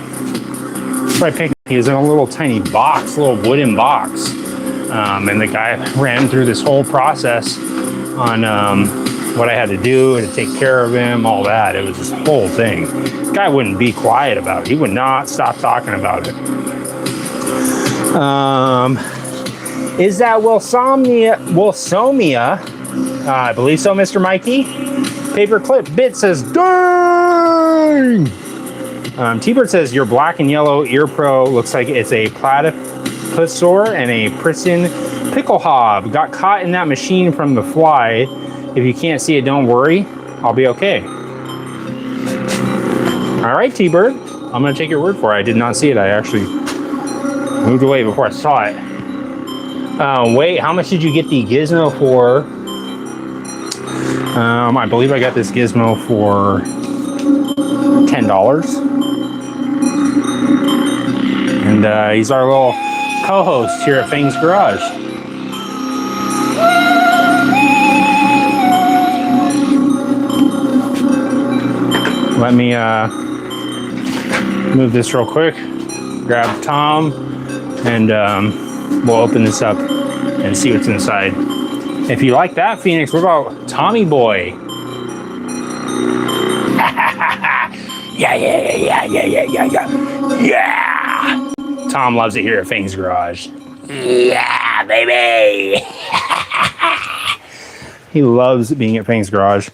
So I picked, he was in a little tiny box, little wooden box. And the guy ran through this whole process on what I had to do to take care of him, all that. It was this whole thing. This guy wouldn't be quiet about it. He would not stop talking about it. Is that Wilsomnia? I believe so, Mr. Mikey. Paperclip Bit says, dang! T-Bird says, your black and yellow Ear Pro looks like it's a platypusaur and a prison pickle hob. Got caught in that machine from the fly. If you can't see it, don't worry. I'll be okay. All right, T-Bird. I'm going to take your word for it. I did not see it. I actually moved away before I saw it. Wait, how much did you get the gizmo for? I believe I got this gizmo for $10. And he's our little co-host here at Fang's Garage. Let me move this real quick. Grab Tom and we'll open this up and see what's inside. If you like that, Phoenix, what about Tommy Boy? Yeah. Tom loves it here at Fang's Garage. Yeah, baby. He loves being at Fang's Garage.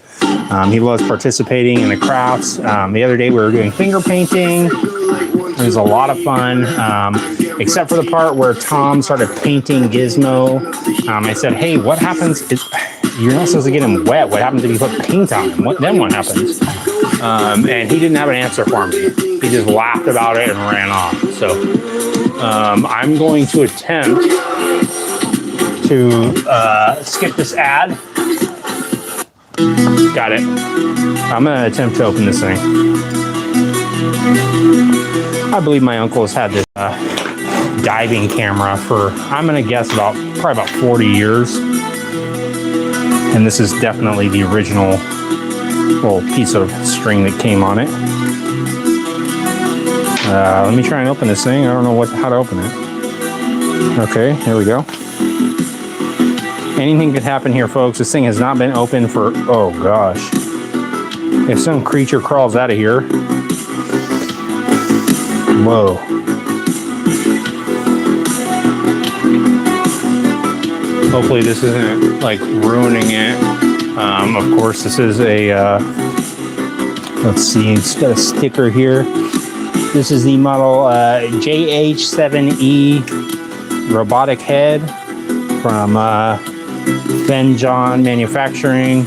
He loves participating in the crafts. The other day we were doing finger painting. It was a lot of fun. Except for the part where Tom started painting Gizmo. I said, hey, what happens if you're not supposed to get him wet? What happens if you put paint on him? What happens? And he didn't have an answer for me. He just laughed about it and ran off. So I'm going to attempt to skip this ad. Got it. I'm going to attempt to open this thing. I believe my uncle has had this diving camera for, I'm going to guess, probably about 40 years. And this is definitely the original little piece of string that came on it. Let me try and open this thing. I don't know how to open it. Okay, here we go. Anything could happen here, folks. This thing has not been open for, oh gosh. If some creature crawls out of here. Whoa. Hopefully this isn't like ruining it. Of course, this is a, let's see, it's got a sticker here. This is the model JH7E robotic head from Fang Manufacturing.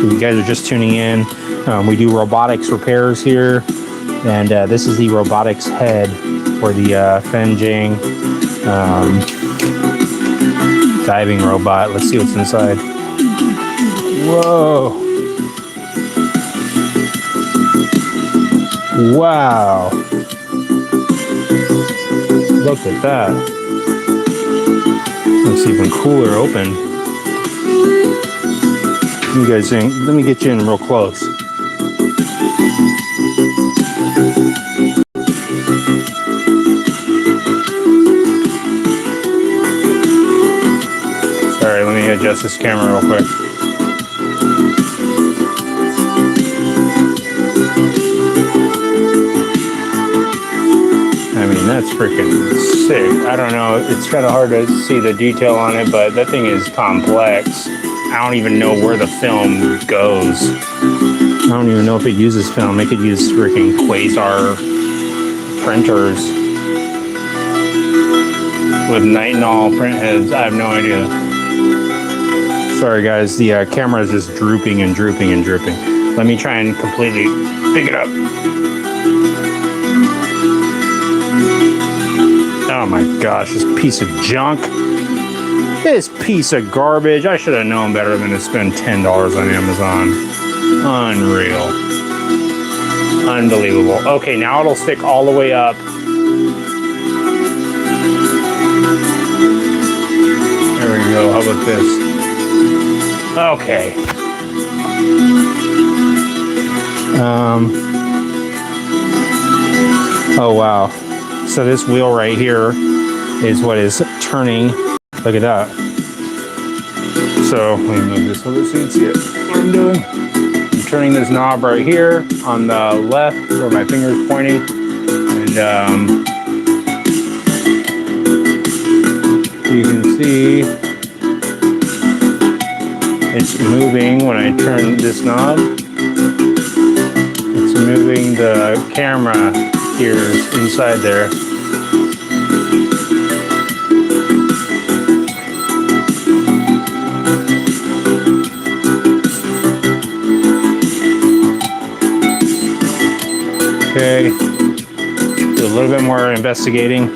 If you guys are just tuning in, we do robotics repairs here, and this is the robotics head for the Fang diving robot. Let's see what's inside. Whoa! Wow! Look at that. Looks even cooler open. You guys think, let me get you in real close. Sorry, let me adjust this camera real quick. I mean, that's freaking sick. I don't know, it's kind of hard to see the detail on it, but that thing is complex. I don't even know where the film goes. I don't even know if it uses film. It could use freaking quasar printers with nitinol print heads. I have no idea. Sorry guys, the camera is just drooping and drooping and drooping. Let me try and completely pick it up. Oh my gosh, this piece of junk. This piece of garbage. I should have known better than to spend $10 on Amazon. Unreal. Unbelievable. Okay, now it'll stick all the way up. There we go. How about this? Okay. Oh wow. So this wheel right here is what is turning. Look at that. So let me move this a little so you can see it. What I'm doing. I'm turning this knob right here on the left where my finger is pointing. And you can see it's moving when I turn this knob. It's moving the camera gears inside there. Okay, do a little bit more investigating.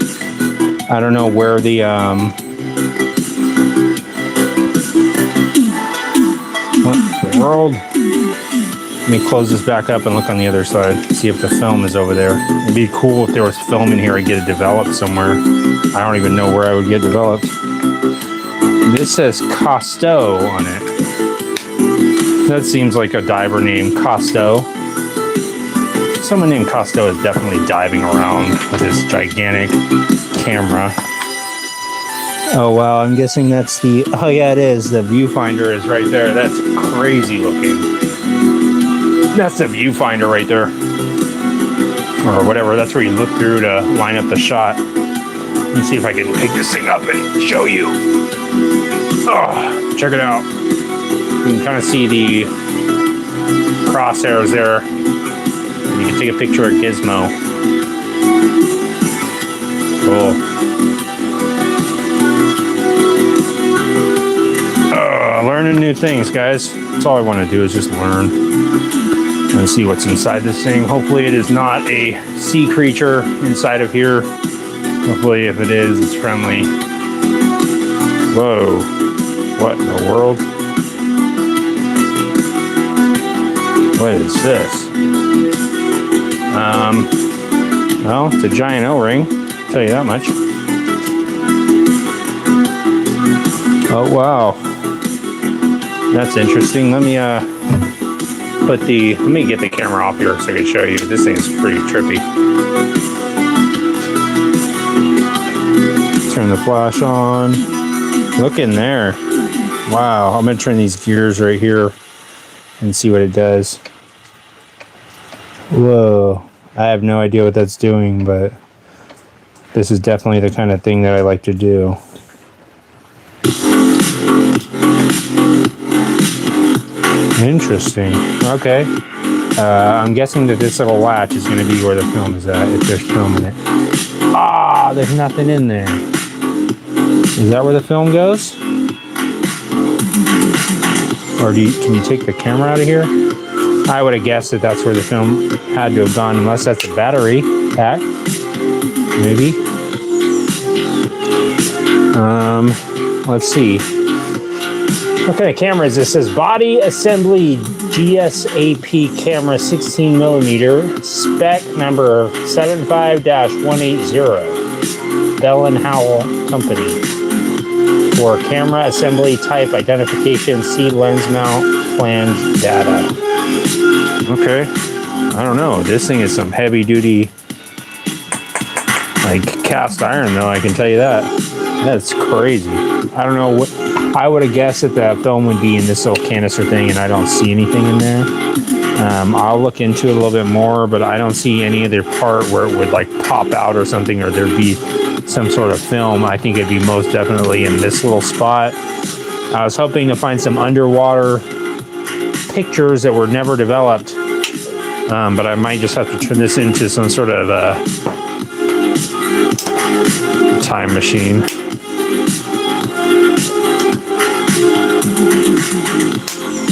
I don't know where the what the world. Let me close this back up and look on the other side, see if the film is over there. It'd be cool if there was film in here and get it developed somewhere. I don't even know where I would get developed. This says Costo on it. That seems like a diver name, Costo. Someone named Costo is definitely diving around with his gigantic camera. Oh wow, I'm guessing that's the, oh yeah it is, the viewfinder is right there. That's crazy looking. That's the viewfinder right there. Or whatever, that's where you look through to line up the shot. Let me see if I can pick this thing up and show you. Oh, check it out. You can kind of see the crosshairs there. You can take a picture of Gizmo. Cool. Learning new things, guys. That's all I want to do is just learn and see what's inside this thing. Hopefully it is not a sea creature inside of here. Hopefully if it is, it's friendly. Whoa. What in the world? What is this? Well, it's a giant O-ring, I'll tell you that much. Oh, wow. That's interesting. Let me get the camera off here so I can show you. This thing's pretty trippy. Turn the flash on. Look in there. Wow, I'm gonna turn these gears right here and see what it does. Whoa, I have no idea what that's doing, but this is definitely the kind of thing that I like to do. Interesting. Okay. I'm guessing that this little latch is going to be where the film is at, if there's film in it. Ah, there's nothing in there. Is that where the film goes? Or can you take the camera out of here? I would have guessed that that's where the film had to have gone, unless that's a battery pack. Maybe. Let's see. What kind of camera is this? It says body assembly GSAP camera 16mm, spec number 75-180, Bell & Howell Company. For camera assembly type identification, see lens mount, flange data. Okay, I don't know. This thing is some heavy duty, like cast iron though, I can tell you that. That's crazy. I don't know what, I would have guessed that the film would be in this little canister thing, and I don't see anything in there. I'll look into it a little bit more, but I don't see any other part where it would like pop out or something, or there'd be some sort of film. I think it'd be most definitely in this little spot. I was hoping to find some underwater pictures that were never developed, but I might just have to turn this into some sort of time machine.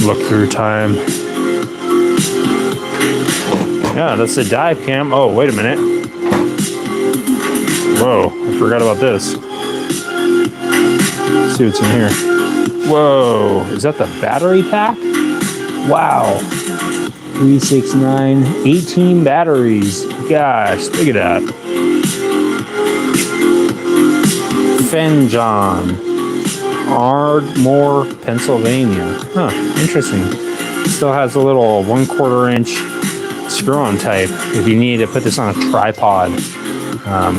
Look through time. Yeah, that's the dive cam. Oh, wait a minute. Whoa, I forgot about this. Let's see what's in here. Whoa, is that the battery pack? Wow. 3, 6, 9, 18 batteries. Gosh, look at that. Fenjon, Ardmore, Pennsylvania. Huh, interesting. Still has a little 1/4 inch screw-on type. If you need to put this on a tripod,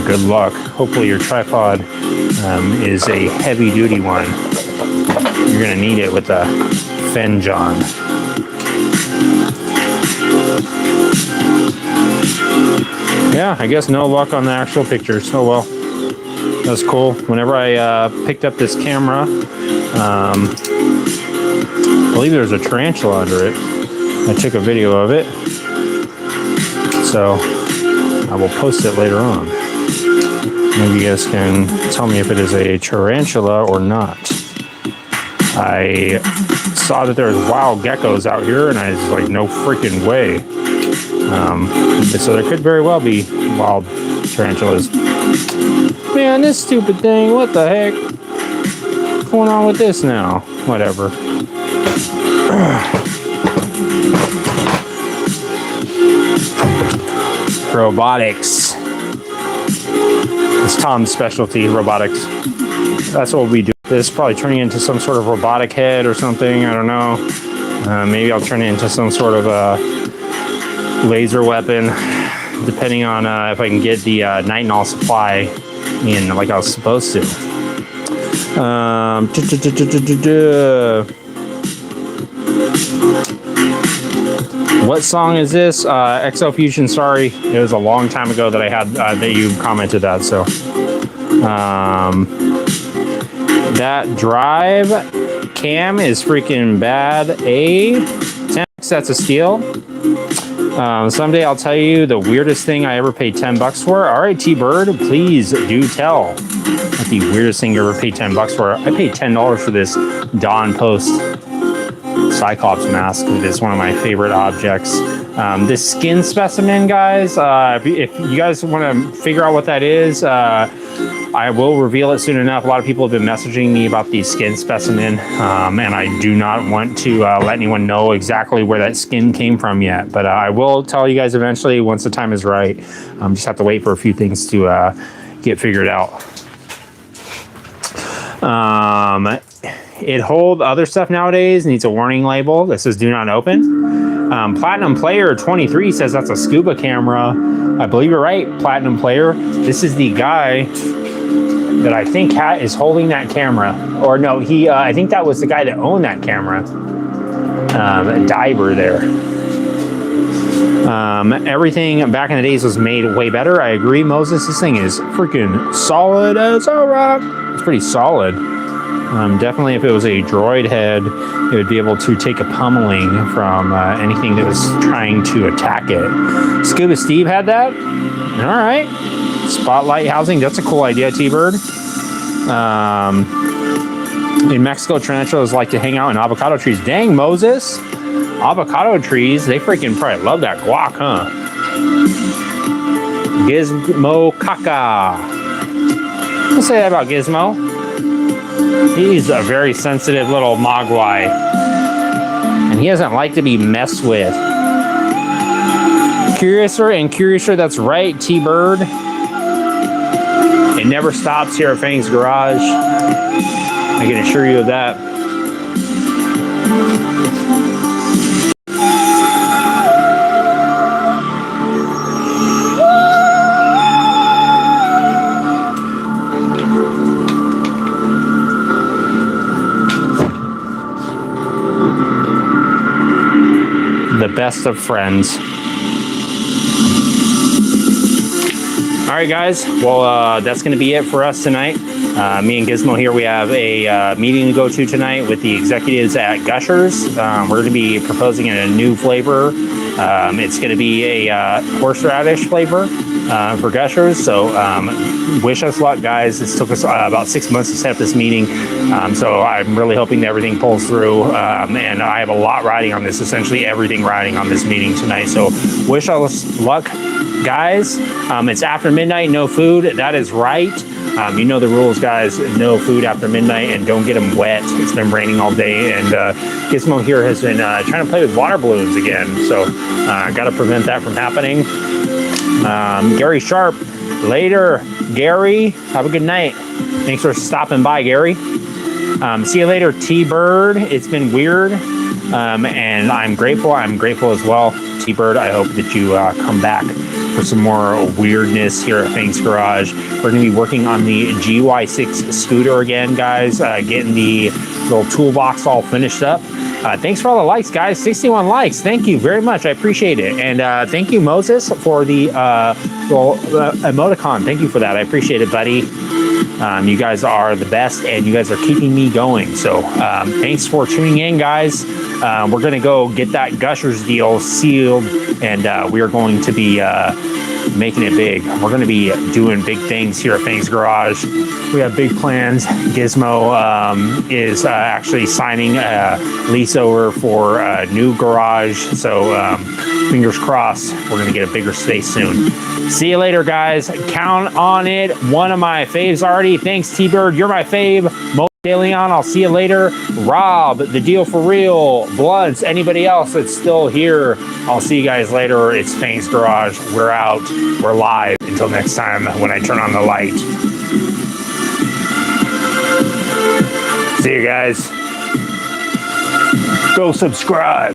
good luck. Hopefully your tripod is a heavy-duty one. You're gonna need it with the Fenjon. Yeah, I guess no luck on the actual pictures. Oh well. That's cool. Whenever I picked up this camera, I believe there's a tarantula under it. I took a video of it, so I will post it later on. Maybe you guys can tell me if it is a tarantula or not. I saw that there was wild geckos out here, and I was like, no freaking way. So there could very well be wild tarantulas. Man, this stupid thing, what the heck? What's going on with this now? Whatever. Robotics. It's Tom's specialty, robotics. That's what we do. This is probably turning into some sort of robotic head or something, I don't know. Maybe I'll turn it into some sort of a laser weapon, depending on if I can get the nitinol supply in like I was supposed to. What song is this? XO Fusion, sorry. It was a long time ago that I had that you commented that, so. That drive cam is freaking bad. 10 bucks, that's a steal. Someday I'll tell you the weirdest thing I ever paid 10 bucks for. All right, T-Bird, please do tell what the weirdest thing you ever paid 10 bucks for. I paid $10 for this Dawn Post Cyclops mask. It is one of my favorite objects. This skin specimen, guys, if you guys want to figure out what that is, I will reveal it soon enough. A lot of people have been messaging me about the skin specimen, and I do not want to let anyone know exactly where that skin came from yet, but I will tell you guys eventually once the time is right. Just have to wait for a few things to get figured out. It holds other stuff nowadays, needs a warning label that says do not open. Platinum Player 23 says that's a scuba camera. I believe you're right, Platinum Player. This is the guy that I think is holding that camera. Or no, I think that was the guy that owned that camera. Diver there. Everything back in the days was made way better. I agree, Moses. This thing is freaking solid as a rock. It's pretty solid. Definitely, if it was a droid head, it would be able to take a pummeling from anything that was trying to attack it. Scuba Steve had that. All right. Spotlight housing. That's a cool idea, T-Bird. In Mexico, tarantulas like to hang out in avocado trees. Dang, Moses. Avocado trees, they freaking probably love that guac, huh? Gizmo Caca. We'll say that about Gizmo. He's a very sensitive little mogwai. And he doesn't like to be messed with. Curiouser, that's right, T-Bird. It never stops here at Fang's Garage. I can assure you of that. The best of friends. All right, guys. Well, that's going to be it for us tonight. Me and Gizmo here, we have a meeting to go to tonight with the executives at Gushers. We're going to be proposing a new flavor. It's going to be a horseradish flavor for Gushers. So wish us luck, guys. It took us about 6 months to set up this meeting. So I'm really hoping that everything pulls through. And I have a lot riding on this, essentially everything riding on this meeting tonight. So wish us luck, guys. It's after midnight, no food. That is right. You know the rules, guys. No food after midnight, and don't get them wet. It's been raining all day, and Gizmo here has been trying to play with water balloons again. So got to prevent that from happening. Gary Sharp, later. Gary, have a good night. Thanks for stopping by, Gary. See you later, T-Bird. It's been weird, and I'm grateful. I'm grateful as well, T-Bird. I hope that you come back for some more weirdness here at Fang's Garage. We're going to be working on the GY6 scooter again, guys. Getting the little toolbox all finished up. Thanks for all the likes, guys. 61 likes. Thank you very much. I appreciate it. And thank you, Moses, for the little emoticon. Thank you for that. I appreciate it, buddy. You guys are the best, and you guys are keeping me going. So thanks for tuning in, guys. We're going to go get that Gushers deal sealed, and we are going to be making it big. We're going to be doing big things here at Fang's Garage. We have big plans. Gizmo is actually signing a lease over for a new garage. So fingers crossed, we're going to get a bigger space soon. See you later, guys. Count on it. One of my faves already. Thanks, T-Bird. You're my fave. DeLeon, I'll see you later. Rob, the deal for real. Bloods, anybody else that's still here, I'll see you guys later. It's Fang's Garage. We're out. We're live. Until next time when I turn on the light. See you guys. Go subscribe.